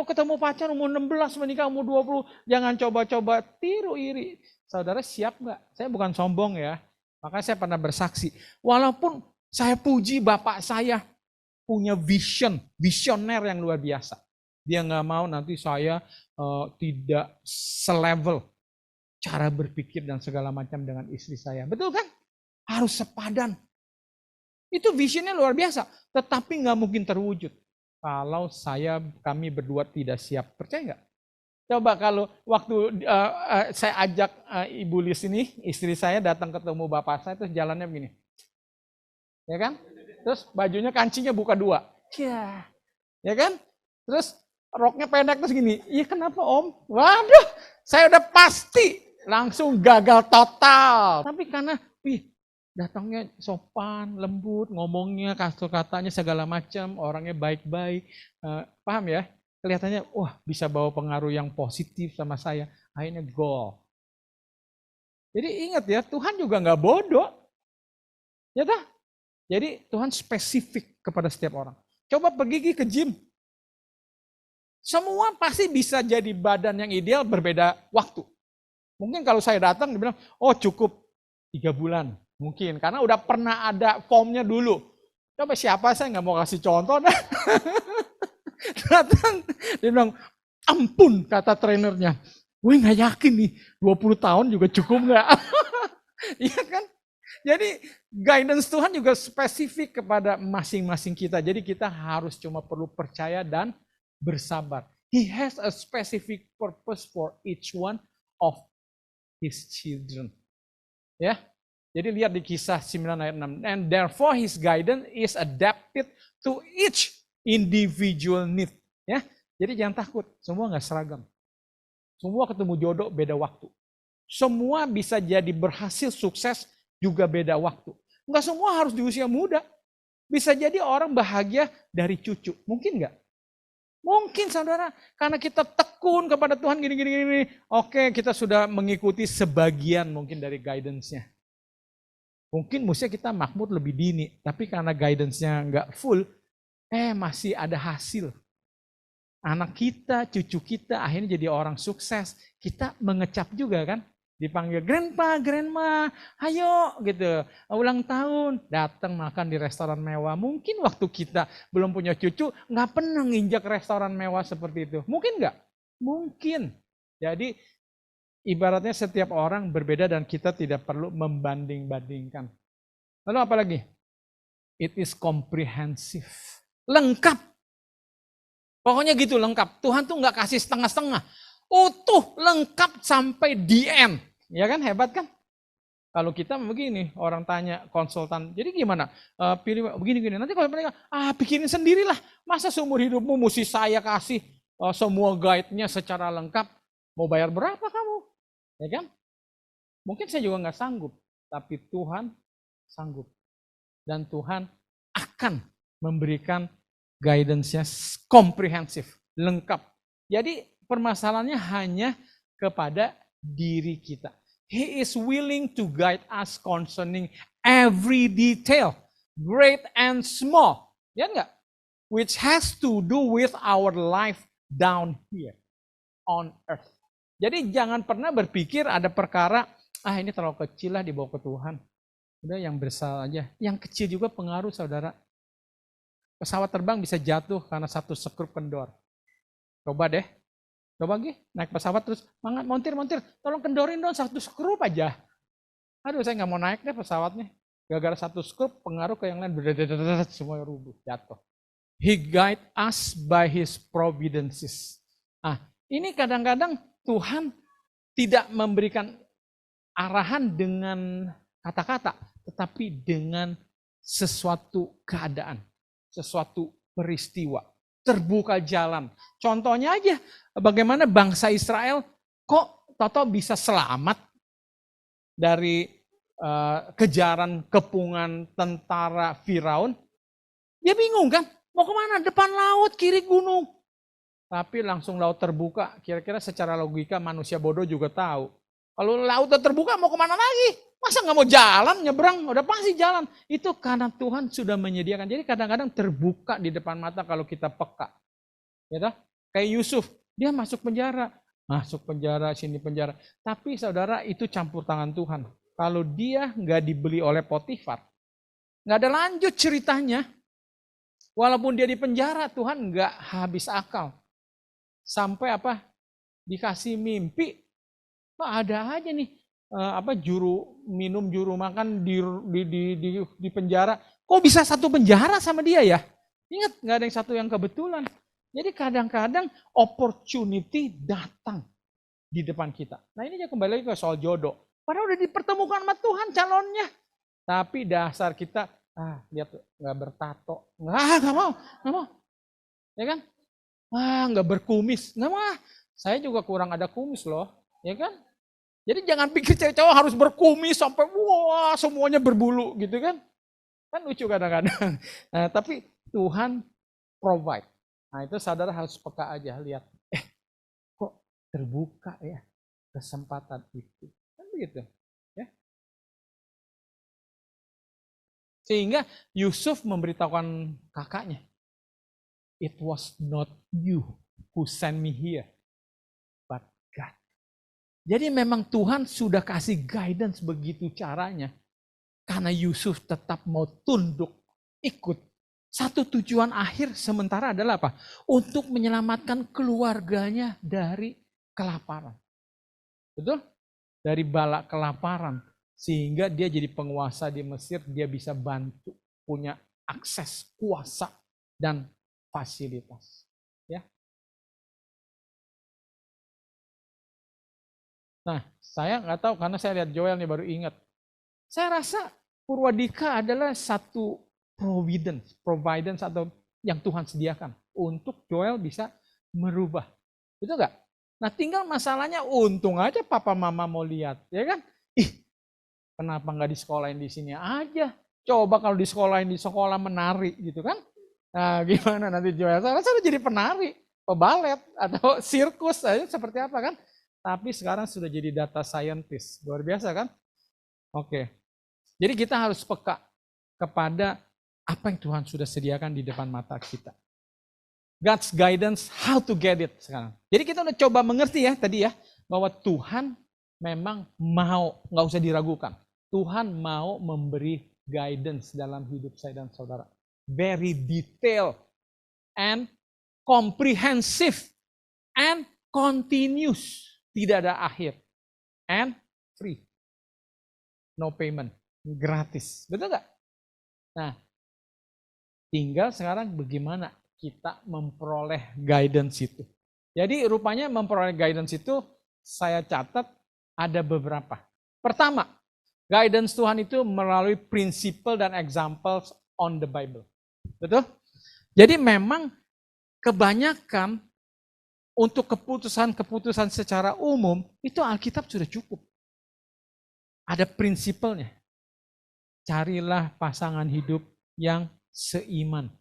ketemu pacar umur 16, menikah umur 20. Jangan coba-coba tiru iri. Saudara siap nggak? Saya bukan sombong ya. Makanya saya pernah bersaksi. Walaupun saya puji bapak saya punya visioner yang luar biasa. Dia nggak mau nanti saya tidak selevel cara berpikir dan segala macam dengan istri saya. Betul kan? Harus sepadan. Itu visionnya luar biasa. Tetapi nggak mungkin terwujud kalau kami berdua tidak siap. Percaya nggak? Coba kalau waktu saya ajak Ibu Lis ini, istri saya datang ketemu bapak saya, terus jalannya begini. Ya kan? Terus bajunya kancingnya buka 2. Ya kan? Terus roknya pendek terus gini. Iya kenapa om? Waduh, saya udah pasti langsung gagal total. Tapi karena datangnya sopan, lembut, ngomongnya, kata-katanya segala macam, orangnya baik-baik. Paham ya? Kelihatannya, wah bisa bawa pengaruh yang positif sama saya. Akhirnya goal. Jadi ingat ya, Tuhan juga nggak bodoh. Ya tak? Jadi Tuhan spesifik kepada setiap orang. Coba pergi ke gym. Semua pasti bisa jadi badan yang ideal berbeda waktu. Mungkin kalau saya datang, dia bilang, oh cukup 3 bulan. Mungkin, karena udah pernah ada formnya dulu. Coba siapa, saya nggak mau kasih contoh. Datang, dia bilang, ampun kata trainernya. Gue nggak yakin nih, 20 tahun juga cukup nggak? Iya kan? Jadi guidance Tuhan juga spesifik kepada masing-masing kita. Jadi kita harus cuma perlu percaya dan bersabar. He has a specific purpose for each one of his children. Ya. Jadi lihat di Kisah 9 ayat 6. And therefore his guidance is adapted to each individual need. Ya. Jadi jangan takut, semua nggak seragam. Semua ketemu jodoh beda waktu. Semua bisa jadi berhasil sukses juga beda waktu. Nggak semua harus di usia muda. Bisa jadi orang bahagia dari cucu. Mungkin nggak? Mungkin saudara, karena kita tekun kepada Tuhan gini. Oke, kita sudah mengikuti sebagian mungkin dari guidance-nya. Mungkin mestinya kita makmur lebih dini, tapi karena guidance-nya nggak full, masih ada hasil. Anak kita, cucu kita akhirnya jadi orang sukses. Kita mengecap juga kan, dipanggil grandpa, grandma, ayo gitu, ulang tahun, datang makan di restoran mewah. Mungkin waktu kita belum punya cucu, nggak pernah nginjak restoran mewah seperti itu. Mungkin nggak? Mungkin. Jadi ibaratnya setiap orang berbeda dan kita tidak perlu membanding-bandingkan. Lalu apa lagi? It is comprehensive. Lengkap. Pokoknya gitu lengkap. Tuhan tuh nggak kasih setengah-setengah. Utuh, lengkap sampai the end. Ya kan, hebat kan? Kalau kita begini, orang tanya konsultan, jadi gimana? Pilih begini-gini. Nanti kalau mereka, bikinin sendirilah. Masa seumur hidupmu mesti saya kasih semua guide-nya secara lengkap? Mau bayar berapa kamu? Ya kan? Mungkin saya juga nggak sanggup, tapi Tuhan sanggup. Dan Tuhan akan memberikan guidance-nya komprehensif, lengkap. Jadi permasalahannya hanya kepada diri kita. He is willing to guide us concerning every detail, great and small. Ya enggak? Which has to do with our life down here on earth. Jadi jangan pernah berpikir ada perkara, ini terlalu kecil lah dibawa ke Tuhan. Udah yang besar aja. Yang kecil juga pengaruh saudara. Pesawat terbang bisa jatuh karena satu skrup kendor. Coba deh. Coba naik pesawat terus montir, tolong kendorin dong satu skrup aja. Aduh saya nggak mau naik deh pesawatnya. Gara-gara satu skrup pengaruh ke yang lain, semua rubuh, jatuh. He guide us by his providences. Ini kadang-kadang Tuhan tidak memberikan arahan dengan kata-kata, tetapi dengan sesuatu keadaan, sesuatu peristiwa, terbuka jalan. Contohnya aja, bagaimana bangsa Israel kok Toto bisa selamat dari kejaran kepungan tentara Firaun. Dia bingung kan, mau kemana? Depan laut, kiri gunung. Tapi langsung laut terbuka, kira-kira secara logika manusia bodoh juga tahu. Kalau laut terbuka mau kemana lagi? Masa nggak mau jalan, nyebrang? Udah pasti jalan. Itu karena Tuhan sudah menyediakan. Jadi kadang-kadang terbuka di depan mata kalau kita peka. Ya, kayak Yusuf, dia masuk penjara, sini penjara. Tapi saudara, itu campur tangan Tuhan. Kalau dia nggak dibeli oleh Potifar, nggak ada lanjut ceritanya. Walaupun dia di penjara, Tuhan nggak habis akal. Sampai dikasih mimpi, ada aja nih juru minum, juru makan di penjara. Kok bisa satu penjara sama dia ya? Ingat, nggak ada yang satu yang kebetulan. Jadi kadang-kadang opportunity datang di depan kita. Nah ini kembali lagi ke soal jodoh. Padahal udah dipertemukan sama Tuhan calonnya. Tapi dasar kita, lihat nggak bertato, nggak mau. Ya kan? Nggak berkumis, nggak mah. Saya juga kurang ada kumis loh, ya kan? Jadi jangan pikir cewek cowok harus berkumis sampai wah semuanya berbulu gitu kan? Kan lucu kadang-kadang. Nah, tapi Tuhan provide. Nah itu saudara harus peka aja lihat. Kok terbuka ya kesempatan itu? Kan begitu, ya? Sehingga Yusuf memberitahukan kakaknya. It was not you who sent me here, but God. Jadi memang Tuhan sudah kasih guidance begitu caranya. Karena Yusuf tetap mau tunduk, ikut. Satu tujuan akhir sementara adalah apa? Untuk menyelamatkan keluarganya dari kelaparan. Betul? Dari bala kelaparan. Sehingga dia jadi penguasa di Mesir, dia bisa bantu, punya akses, kuasa, dan fasilitas, ya. Nah, saya nggak tahu karena saya lihat Joel nih baru ingat. Saya rasa Purwadika adalah satu providence atau yang Tuhan sediakan untuk Joel bisa merubah, betul nggak? Nah, tinggal masalahnya untung aja papa mama mau lihat, ya kan? Kenapa nggak disekolahin di sini aja? Coba kalau disekolahin di sekolah menari gitu kan? Nah, gimana nanti Joel? Saya rasa jadi penari, pebalet, atau sirkus, seperti apa kan? Tapi sekarang sudah jadi data scientist. Luar biasa kan? Oke. Jadi kita harus peka kepada apa yang Tuhan sudah sediakan di depan mata kita. God's guidance, how to get it sekarang. Jadi kita udah coba mengerti ya tadi ya, bahwa Tuhan memang mau, nggak usah diragukan. Tuhan mau memberi guidance dalam hidup saya dan saudara. Very detailed and comprehensive and continuous, tidak ada akhir, and free, no payment, gratis, betul nggak? Nah, tinggal sekarang bagaimana kita memperoleh guidance itu. Jadi rupanya memperoleh guidance itu saya catat ada beberapa. Pertama, guidance Tuhan itu melalui principle dan examples on the Bible. Betul? Jadi memang kebanyakan untuk keputusan-keputusan secara umum itu Alkitab sudah cukup. Ada prinsipalnya. Carilah pasangan hidup yang seiman.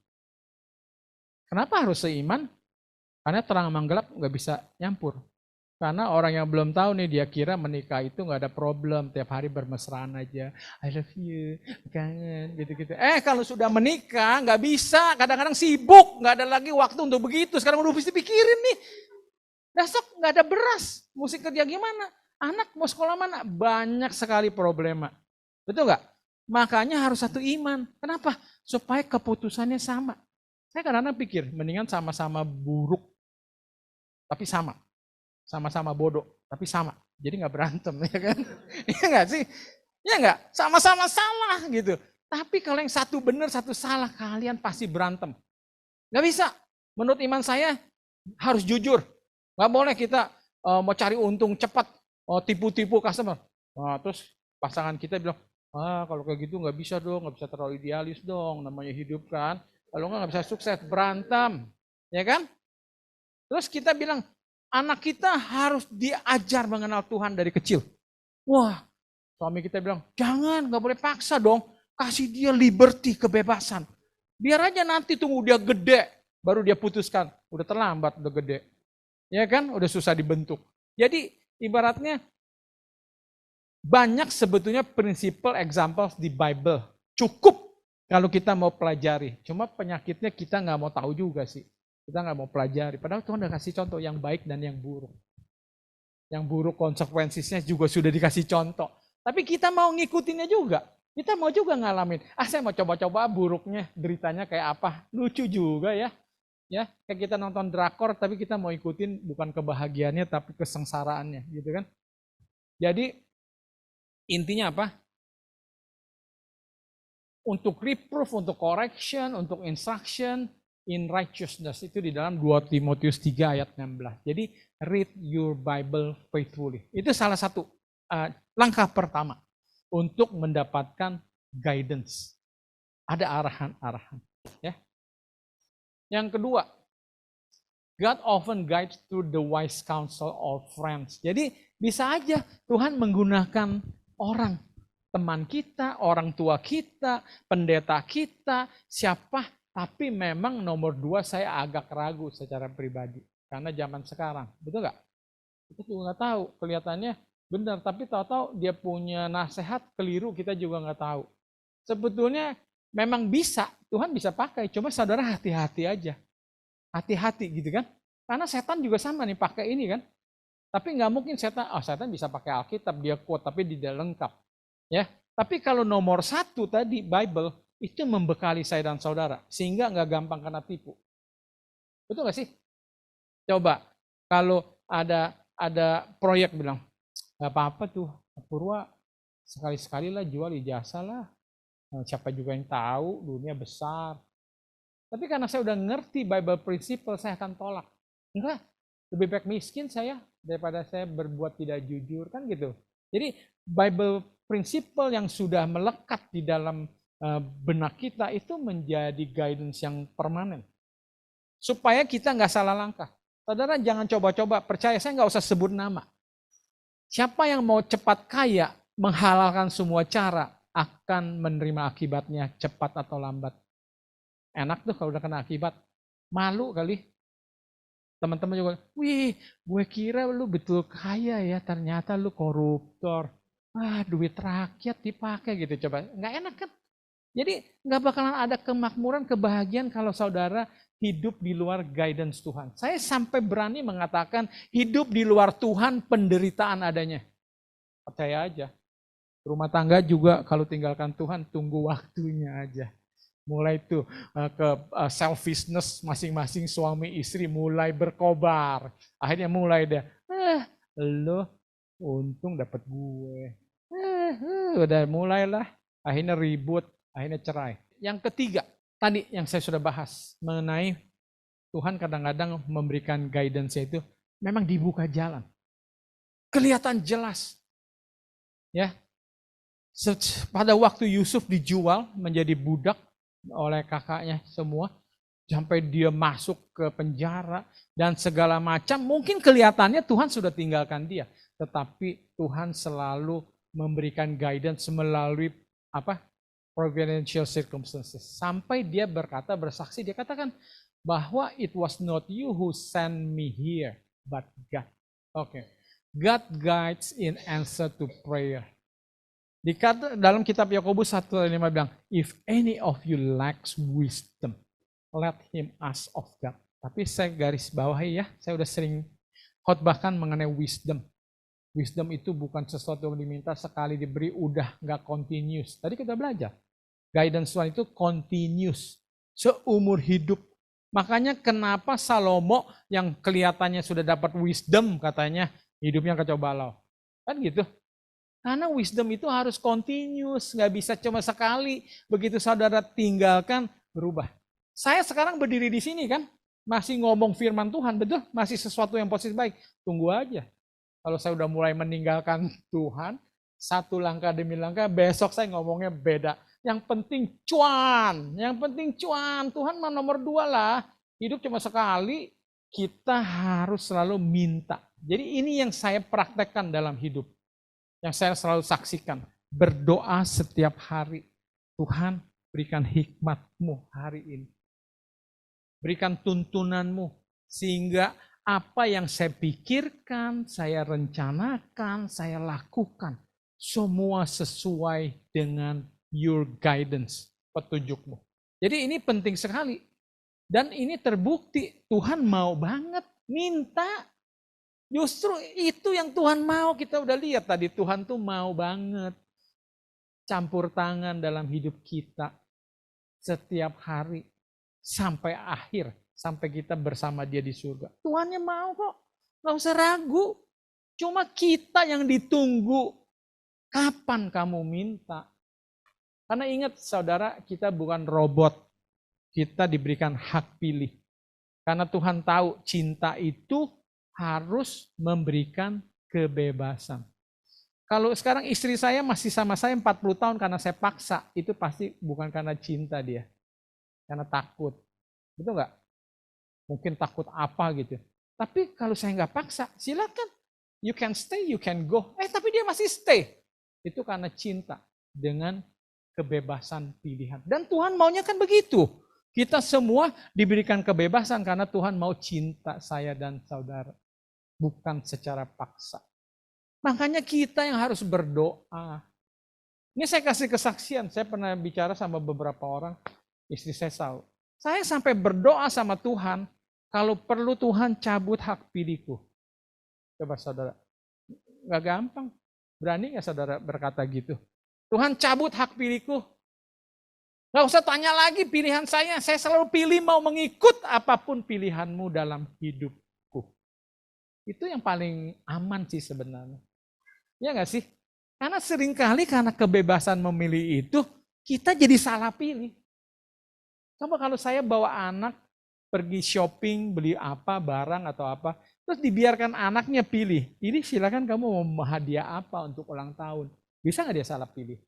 Kenapa harus seiman? Karena terang sama gelap nggak bisa nyampur. Karena orang yang belum tahu nih, dia kira menikah itu nggak ada problem, tiap hari bermesraan aja, I love you, kangen, gitu-gitu. Kalau sudah menikah nggak bisa, kadang-kadang sibuk, nggak ada lagi waktu untuk begitu. Sekarang udah mesti pikirin nih, besok nggak ada beras, mesti kerja gimana? Anak mau sekolah mana? Banyak sekali problema, betul nggak? Makanya harus satu iman. Kenapa? Supaya keputusannya sama. Saya kadang-kadang pikir, mendingan sama-sama buruk, tapi sama. Sama-sama bodoh, tapi sama. Jadi nggak berantem, ya kan? Iya nggak sih? Ya nggak? Sama-sama salah gitu. Tapi kalau yang satu benar, satu salah, kalian pasti berantem. Nggak bisa. Menurut iman saya harus jujur. Nggak boleh kita mau cari untung cepat. tipu-tipu customer. Nah, terus pasangan kita bilang, kalau kayak gitu nggak bisa dong, nggak bisa terlalu idealis dong, namanya hidup kan. Kalau nggak bisa sukses, berantem, ya kan? Terus kita bilang, anak kita harus diajar mengenal Tuhan dari kecil. Wah, suami kita bilang, jangan, nggak boleh paksa dong, kasih dia liberty, kebebasan. Biar aja nanti tunggu dia gede, baru dia putuskan. Udah terlambat, udah gede. Ya kan, udah susah dibentuk. Jadi ibaratnya banyak sebetulnya prinsipal examples di Bible. Cukup kalau kita mau pelajari. Cuma penyakitnya kita nggak mau tahu juga sih. Kita nggak mau pelajari. Padahal Tuhan udah kasih contoh yang baik dan yang buruk. Yang buruk konsekuensinya juga sudah dikasih contoh. Tapi kita mau ngikutinnya juga. Kita mau juga ngalamin. Saya mau coba-coba buruknya, deritanya kayak apa. Lucu juga ya. Ya, kayak kita nonton drakor tapi kita mau ikutin bukan kebahagiaannya tapi kesengsaraannya, gitu kan. Jadi intinya apa? Untuk reproof, untuk correction, untuk instruction in righteousness itu di dalam 2 Timotius 3 ayat 16. Jadi read your Bible faithfully. Itu salah satu langkah pertama untuk mendapatkan guidance. Ada arahan-arahan, ya. Yang kedua, God often guides through the wise counsel of friends. Jadi bisa aja Tuhan menggunakan orang, teman kita, orang tua kita, pendeta kita, siapa. Tapi memang nomor 2 saya agak ragu secara pribadi. Karena zaman sekarang, betul nggak? Kita juga nggak tahu, kelihatannya benar. Tapi tahu-tahu dia punya nasihat keliru, kita juga nggak tahu. Sebetulnya memang bisa, Tuhan bisa pakai, cuma saudara hati-hati aja. Hati-hati gitu kan. Karena setan juga sama nih pakai ini kan. Tapi nggak mungkin setan bisa pakai Alkitab, dia quote, tapi tidak lengkap. Ya. Tapi kalau nomor 1 tadi, Bible, itu membekali saya dan saudara. Sehingga nggak gampang kena tipu. Betul nggak sih? Coba, kalau ada proyek bilang, nggak apa-apa tuh, Purwa, sekali-sekali lah jual ijazah lah. Siapa juga yang tahu, dunia besar. Tapi karena saya udah ngerti Bible principle, saya akan tolak. Enggak, lebih baik miskin saya daripada saya berbuat tidak jujur, kan gitu. Jadi Bible principle yang sudah melekat di dalam benak kita itu menjadi guidance yang permanen. Supaya kita nggak salah langkah. Saudara jangan coba-coba, percaya saya nggak usah sebut nama. Siapa yang mau cepat kaya, menghalalkan semua cara, akan menerima akibatnya cepat atau lambat. Enak tuh kalau udah kena akibat. Malu kali. Teman-teman juga, wih, gue kira lu betul kaya ya, ternyata lu koruptor. Duit rakyat dipakai gitu, coba. Nggak enak kan? Jadi nggak bakalan ada kemakmuran, kebahagiaan kalau saudara hidup di luar guidance Tuhan. Saya sampai berani mengatakan hidup di luar Tuhan penderitaan adanya. Percaya aja. Rumah tangga juga kalau tinggalkan Tuhan tunggu waktunya aja. Mulai tuh ke selfishness masing-masing suami istri mulai berkobar. Akhirnya mulai deh, lo untung dapat gue. Udah mulailah, akhirnya ribut, akhirnya cerai. Yang ketiga, tadi yang saya sudah bahas mengenai Tuhan kadang-kadang memberikan guidance itu memang dibuka jalan. Kelihatan jelas. Ya. Pada waktu Yusuf dijual menjadi budak oleh kakaknya semua, sampai dia masuk ke penjara dan segala macam, mungkin kelihatannya Tuhan sudah tinggalkan dia, tetapi Tuhan selalu memberikan guidance melalui providential circumstances, sampai dia bersaksi, dia katakan bahwa it was not you who sent me here, but God. God guides in answer to prayer. Dalam kitab Yakobus 1:5 bilang, if any of you lacks wisdom, let him ask of God. Tapi saya garis bawahi ya, saya udah sering khotbahkan mengenai wisdom. Wisdom itu bukan sesuatu yang diminta sekali diberi udah nggak continuous. Tadi kita belajar, guidance Tuhan itu continuous, seumur hidup. Makanya kenapa Salomo yang kelihatannya sudah dapat wisdom katanya hidupnya kacau balau. Kan gitu. Karena wisdom itu harus continuous, nggak bisa cuma sekali. Begitu saudara tinggalkan, berubah. Saya sekarang berdiri di sini kan, masih ngomong firman Tuhan, betul? Masih sesuatu yang positif baik. Tunggu aja. Kalau saya udah mulai meninggalkan Tuhan, satu langkah demi langkah, besok saya ngomongnya beda. Yang penting cuan, Tuhan mah nomor 2 lah. Hidup cuma sekali, kita harus selalu minta. Jadi ini yang saya praktekkan dalam hidup. Yang saya selalu saksikan. Berdoa setiap hari. Tuhan, berikan hikmat-Mu hari ini. Berikan tuntunanmu sehingga apa yang saya pikirkan, saya rencanakan, saya lakukan, semua sesuai dengan your guidance, petunjukmu. Jadi ini penting sekali. Dan ini terbukti Tuhan mau banget minta. Justru itu yang Tuhan mau, kita udah lihat tadi, Tuhan tuh mau banget campur tangan dalam hidup kita setiap hari sampai akhir, sampai kita bersama Dia di surga. Tuhannya mau kok, nggak usah ragu. Cuma kita yang ditunggu, kapan kamu minta. Karena ingat saudara, kita bukan robot, kita diberikan hak pilih. Karena Tuhan tahu cinta itu harus memberikan kebebasan. Kalau sekarang istri saya masih sama saya 40 tahun karena saya paksa, itu pasti bukan karena cinta dia. Karena takut. Betul nggak? Mungkin takut apa gitu. Tapi kalau saya nggak paksa, silakan. You can stay, you can go. Tapi dia masih stay. Itu karena cinta dengan kebebasan pilihan. Dan Tuhan maunya kan begitu. Kita semua diberikan kebebasan karena Tuhan mau cinta saya dan saudara. Bukan secara paksa. Makanya kita yang harus berdoa. Ini saya kasih kesaksian. Saya pernah bicara sama beberapa orang. Istri saya tahu. Saya sampai berdoa sama Tuhan. Kalau perlu Tuhan cabut hak pilihku. Coba saudara. Gak gampang. Berani gak saudara berkata gitu? Tuhan cabut hak pilihku. Gak usah tanya lagi pilihan saya. Saya selalu pilih mau mengikut apapun pilihanmu dalam hidupku. Itu yang paling aman sih sebenarnya. Ya gak sih? Karena seringkali karena kebebasan memilih itu, kita jadi salah pilih. Coba kalau saya bawa anak pergi shopping, beli apa, barang atau apa, terus dibiarkan anaknya pilih. Ini silakan kamu mau hadiah apa untuk ulang tahun. Bisa nggak dia salah pilih?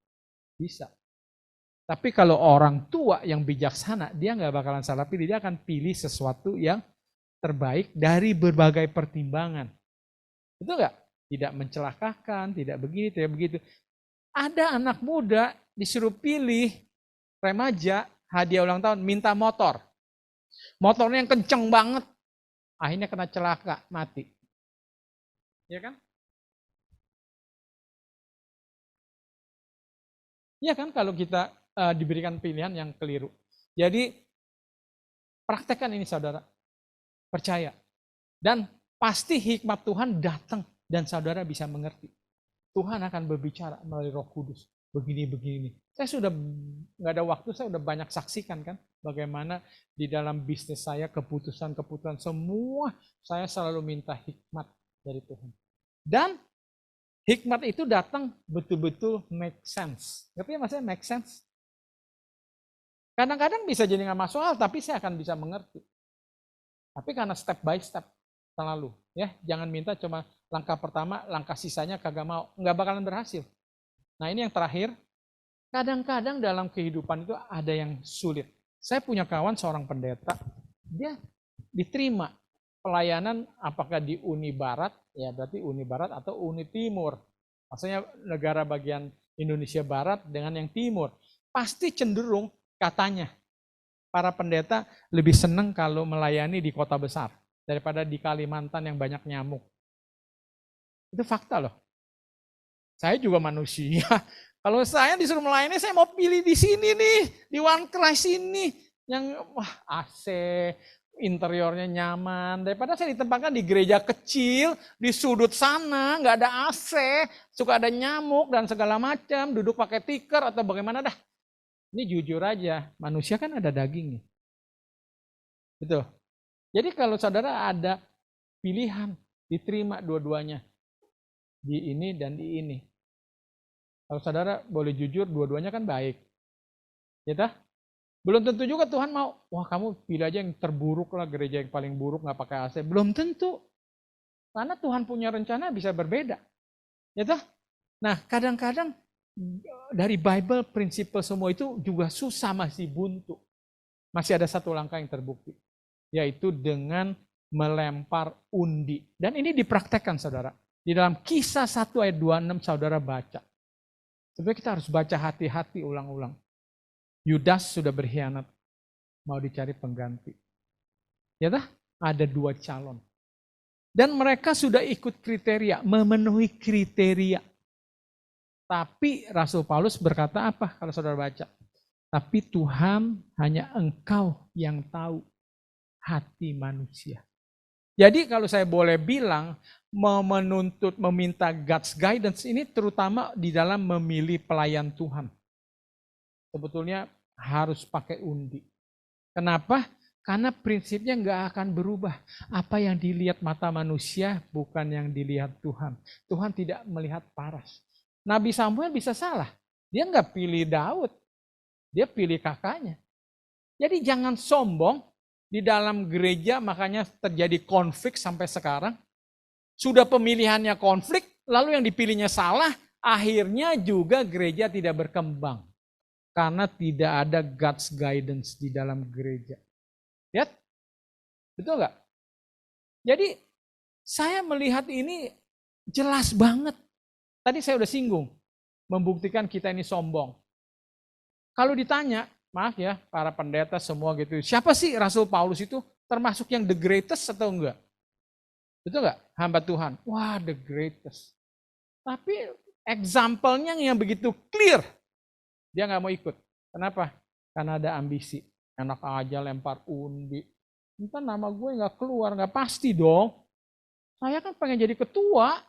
Bisa. Tapi kalau orang tua yang bijaksana, dia nggak bakalan salah pilih. Dia akan pilih sesuatu yang terbaik dari berbagai pertimbangan. Betul nggak? Tidak mencelakakan, tidak begini, tidak begitu. Ada anak muda disuruh pilih, remaja, hadiah ulang tahun, minta motor. Motornya yang kenceng banget. Akhirnya kena celaka, mati. Ya kan? Ya kan kalau kita diberikan pilihan yang keliru. Jadi praktekkan ini saudara. Percaya. Dan pasti hikmat Tuhan datang dan saudara bisa mengerti. Tuhan akan berbicara melalui Roh Kudus. Begini-begini. Saya sudah nggak ada waktu, saya sudah banyak saksikan kan. Bagaimana di dalam bisnis saya, keputusan-keputusan semua, saya selalu minta hikmat dari Tuhan. Dan hikmat itu datang betul-betul make sense. Ngerti ya maksudnya make sense? Kadang-kadang bisa jadi nggak masuk akal, tapi saya akan bisa mengerti. Tapi karena step by step selalu, ya jangan minta cuma langkah pertama, langkah sisanya kagak mau, nggak bakalan berhasil. Nah ini yang terakhir, kadang-kadang dalam kehidupan itu ada yang sulit. Saya punya kawan seorang pendeta, dia diterima pelayanan apakah di Uni Barat, ya berarti Uni Barat atau Uni Timur. Maksudnya negara bagian Indonesia Barat dengan yang Timur. Pasti cenderung katanya para pendeta lebih senang kalau melayani di kota besar daripada di Kalimantan yang banyak nyamuk. Itu fakta loh. Saya juga manusia. Kalau saya disuruh melayani, saya mau pilih di sini nih, di One Christ ini. Yang AC, interiornya nyaman. Daripada saya ditempatkan di gereja kecil, di sudut sana, nggak ada AC, suka ada nyamuk dan segala macam, duduk pakai tikar atau bagaimana dah. Ini jujur aja, manusia kan ada dagingnya. Betul. Jadi kalau saudara ada pilihan, diterima dua-duanya. Di ini dan di ini. Kalau saudara boleh jujur, dua-duanya kan baik. Ya tak? Belum tentu juga Tuhan mau, wah kamu pilih aja yang terburuk lah, gereja yang paling buruk nggak pakai AC. Belum tentu. Karena Tuhan punya rencana bisa berbeda. Ya toh? Nah, kadang-kadang dari Bible prinsip semua itu juga susah, masih buntu. Masih ada satu langkah yang terbukti, yaitu dengan melempar undi. Dan ini dipraktekkan saudara. Di dalam Kisah 1 ayat 26 saudara baca. Sebenarnya kita harus baca hati-hati ulang-ulang. Yudas sudah berkhianat, mau dicari pengganti. Ya toh? Ada 2 calon. Dan mereka sudah ikut kriteria, memenuhi kriteria. Tapi Rasul Paulus berkata apa kalau saudara baca? Tapi Tuhan, hanya Engkau yang tahu hati manusia. Jadi kalau saya boleh bilang, menuntut, meminta God's guidance ini terutama di dalam memilih pelayan Tuhan. Sebetulnya harus pakai undi. Kenapa? Karena prinsipnya nggak akan berubah. Apa yang dilihat mata manusia bukan yang dilihat Tuhan. Tuhan tidak melihat paras. Nabi Samuel bisa salah. Dia nggak pilih Daud. Dia pilih kakaknya. Jadi jangan sombong di dalam gereja, makanya terjadi konflik sampai sekarang. Sudah pemilihannya konflik, lalu yang dipilihnya salah, akhirnya juga gereja tidak berkembang. Karena tidak ada God's guidance di dalam gereja. Lihat? Betul nggak? Jadi saya melihat ini jelas banget. Tadi saya udah singgung, membuktikan kita ini sombong. Kalau ditanya, maaf ya para pendeta semua gitu, siapa sih Rasul Paulus itu? Termasuk yang the greatest atau enggak? Betul nggak? Hamba Tuhan. Wah, the greatest. Tapi example-nya yang begitu clear, dia nggak mau ikut. Kenapa? Karena ada ambisi. Enak aja lempar undi. Entah nama gue nggak keluar, nggak pasti dong. Saya kan pengen jadi ketua.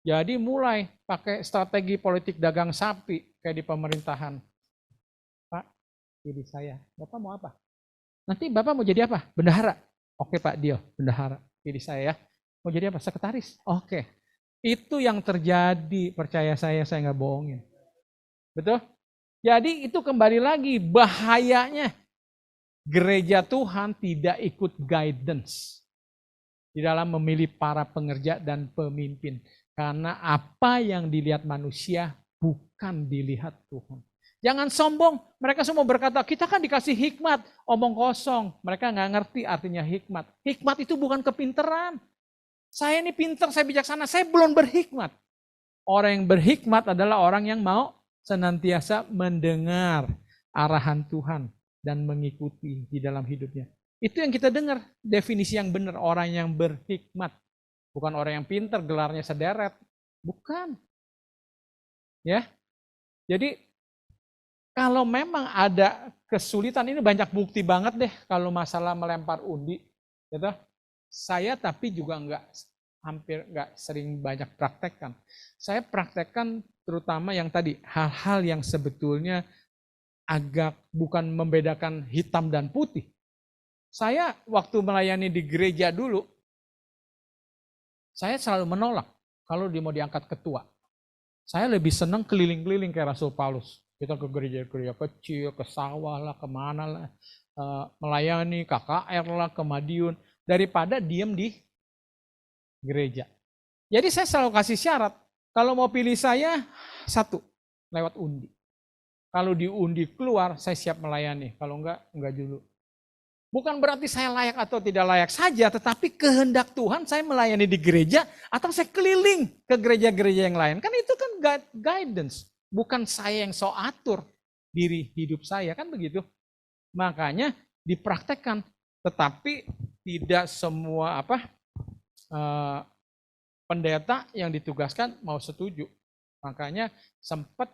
Jadi mulai pakai strategi politik dagang sapi kayak di pemerintahan. Pak, pilih saya. Bapak mau apa? Nanti Bapak mau jadi apa? Bendahara. Oke Pak, deal. Bendahara. Pilih saya ya. Mau jadi apa? Sekretaris. Oke. Itu yang terjadi. Percaya saya nggak bohongin. Betul? Jadi itu kembali lagi bahayanya. Gereja Tuhan tidak ikut guidance di dalam memilih para pengerja dan pemimpin. Karena apa yang dilihat manusia bukan dilihat Tuhan. Jangan sombong, mereka semua berkata, kita kan dikasih hikmat, omong kosong. Mereka nggak ngerti artinya hikmat. Hikmat itu bukan kepinteran. Saya ini pinter, saya bijaksana, saya belum berhikmat. Orang yang berhikmat adalah orang yang mau senantiasa mendengar arahan Tuhan dan mengikuti di dalam hidupnya. Itu yang kita dengar, definisi yang benar, orang yang berhikmat. Bukan orang yang pintar, gelarnya sederet. Bukan. Ya. Jadi kalau memang ada kesulitan, ini banyak bukti banget deh kalau masalah melempar undi. Gitu. Saya tapi juga hampir nggak sering banyak praktekkan. Saya praktekkan terutama yang tadi, hal-hal yang sebetulnya agak bukan membedakan hitam dan putih. Saya waktu melayani di gereja dulu, saya selalu menolak kalau dia mau diangkat ketua. Saya lebih senang keliling-keliling kayak Rasul Paulus. Kita ke gereja-gereja kecil, ke sawah lah, kemana lah, melayani KKR lah, ke Madiun, daripada diem di gereja. Jadi saya selalu kasih syarat, kalau mau pilih saya, satu, lewat undi. Kalau diundi keluar, saya siap melayani. Kalau enggak dulu. Bukan berarti saya layak atau tidak layak saja, tetapi kehendak Tuhan saya melayani di gereja atau saya keliling ke gereja-gereja yang lain. Kan itu kan guidance. Bukan saya yang so atur diri hidup saya, kan begitu. Makanya dipraktekkan, tetapi tidak semua pendeta yang ditugaskan mau setuju. Makanya sempat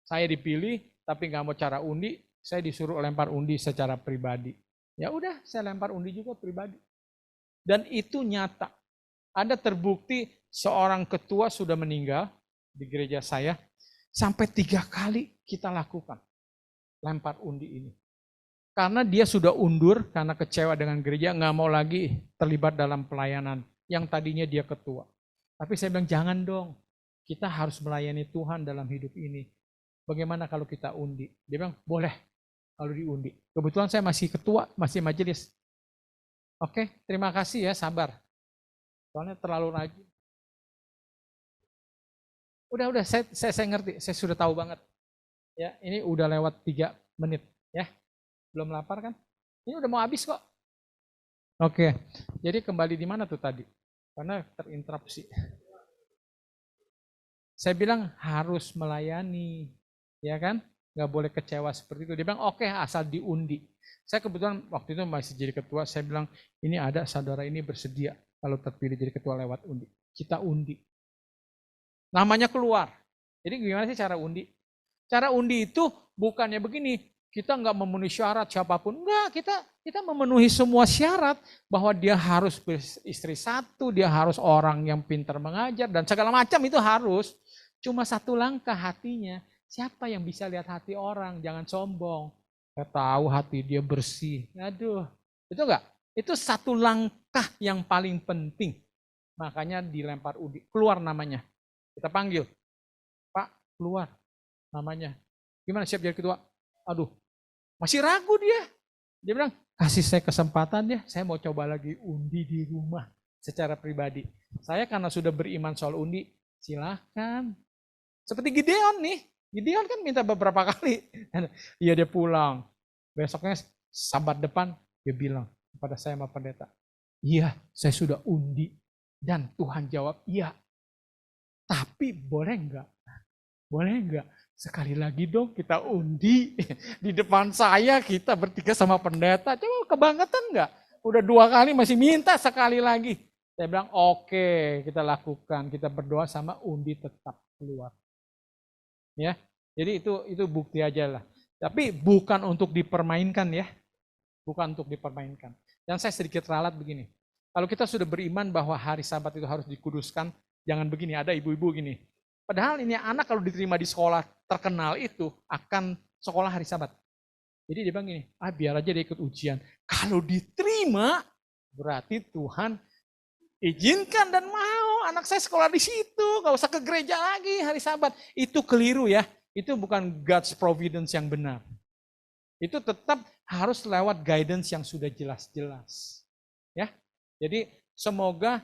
saya dipilih, tapi nggak mau cara undi, saya disuruh lempar undi secara pribadi. Ya udah, saya lempar undi juga pribadi. Dan itu nyata. Ada terbukti seorang ketua sudah meninggal di gereja saya, sampai 3 kali kita lakukan lempar undi ini. Karena dia sudah undur, karena kecewa dengan gereja, nggak mau lagi terlibat dalam pelayanan yang tadinya dia ketua. Tapi saya bilang, jangan dong, kita harus melayani Tuhan dalam hidup ini. Bagaimana kalau kita undi? Dia bilang, boleh kalau diundi. Kebetulan saya masih ketua, masih majelis. Oke, terima kasih ya, sabar. Soalnya terlalu rajin. Udah, saya ngerti, saya sudah tahu banget. Ya, ini udah lewat 3 menit, ya. Belum lapar kan? Ini udah mau habis kok. Oke, jadi kembali di mana tuh tadi? Karena terinterupsi. Saya bilang harus melayani, ya kan? Nggak boleh kecewa seperti itu. Dia bilang oke, asal diundi. Saya kebetulan waktu itu masih jadi ketua, saya bilang ini ada saudara ini bersedia kalau terpilih jadi ketua lewat undi. Kita undi. Namanya keluar. Jadi gimana sih cara undi? Cara undi itu bukannya begini, kita nggak memenuhi syarat siapapun. Enggak, kita memenuhi semua syarat bahwa dia harus beristri 1, dia harus orang yang pintar mengajar dan segala macam itu harus. Cuma 1 langkah hatinya. Siapa yang bisa lihat hati orang? Jangan sombong. Saya tahu hati dia bersih. Aduh, itu enggak? Itu 1 langkah yang paling penting. Makanya dilempar undi. Keluar namanya. Kita panggil. Pak, keluar namanya. Gimana, siap jadi ketua? Aduh, masih ragu dia. Dia bilang, kasih saya kesempatan ya. Saya mau coba lagi undi di rumah secara pribadi. Saya karena sudah beriman soal undi, silahkan. Seperti Gideon nih. Gideon kan minta beberapa kali. Iya, dia pulang. Besoknya Sabat depan dia bilang kepada saya sama pendeta, iya saya sudah undi. Dan Tuhan jawab iya. Tapi boleh enggak? Boleh enggak? Sekali lagi dong kita undi. Di depan saya kita bertiga sama pendeta. Coba kebangetan enggak? Udah 2 kali masih minta sekali lagi. Saya bilang oke, kita lakukan. Kita berdoa sama undi tetap keluar. Ya, jadi itu bukti aja lah. Tapi bukan untuk dipermainkan ya. Bukan untuk dipermainkan. Dan saya sedikit ralat begini. Kalau kita sudah beriman bahwa hari Sabat itu harus dikuduskan, jangan begini, ada ibu-ibu gini. Padahal ini anak kalau diterima di sekolah terkenal itu akan sekolah hari Sabat. Jadi dia bilang gini, biar aja dia ikut ujian. Kalau diterima, berarti Tuhan izinkan dan mau anak saya sekolah di situ, gak usah ke gereja lagi hari Sabat. Itu keliru ya, itu bukan God's providence yang benar. Itu tetap harus lewat guidance yang sudah jelas-jelas. Ya, jadi semoga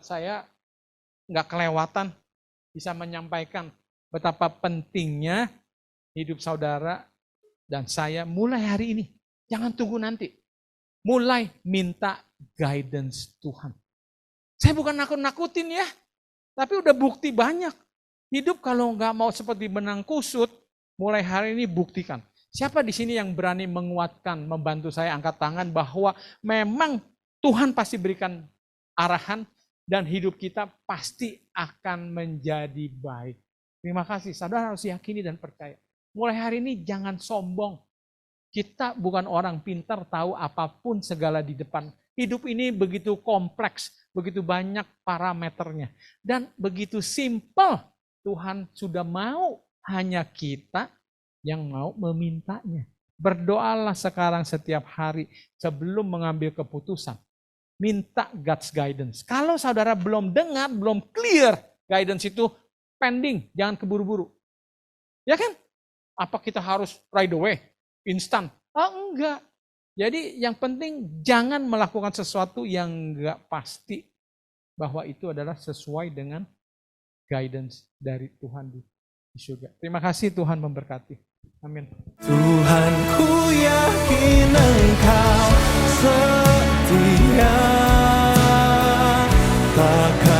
saya nggak kelewatan bisa menyampaikan betapa pentingnya hidup saudara dan saya mulai hari ini. Jangan tunggu nanti. Mulai minta guidance Tuhan. Saya bukan nakut-nakutin ya, tapi udah bukti banyak. Hidup kalau nggak mau seperti benang kusut, mulai hari ini buktikan. Siapa di sini yang berani menguatkan, membantu saya angkat tangan bahwa memang Tuhan pasti berikan arahan dan hidup kita pasti akan menjadi baik. Terima kasih, saudara harus yakini dan percaya. Mulai hari ini jangan sombong. Kita bukan orang pintar tahu apapun segala di depan. Hidup ini begitu kompleks, begitu banyak parameternya. Dan begitu simpel, Tuhan sudah mau, hanya kita yang mau memintanya. Berdoalah sekarang setiap hari sebelum mengambil keputusan. Minta God's guidance. Kalau saudara belum dengar, belum clear guidance itu pending, jangan keburu-buru. Ya kan? Apa kita harus right away, instan? Enggak. Jadi yang penting jangan melakukan sesuatu yang enggak pasti bahwa itu adalah sesuai dengan guidance dari Tuhan di surga. Terima kasih, Tuhan memberkati. Amin. Tuhan, ku yakin Engkau setia, takkan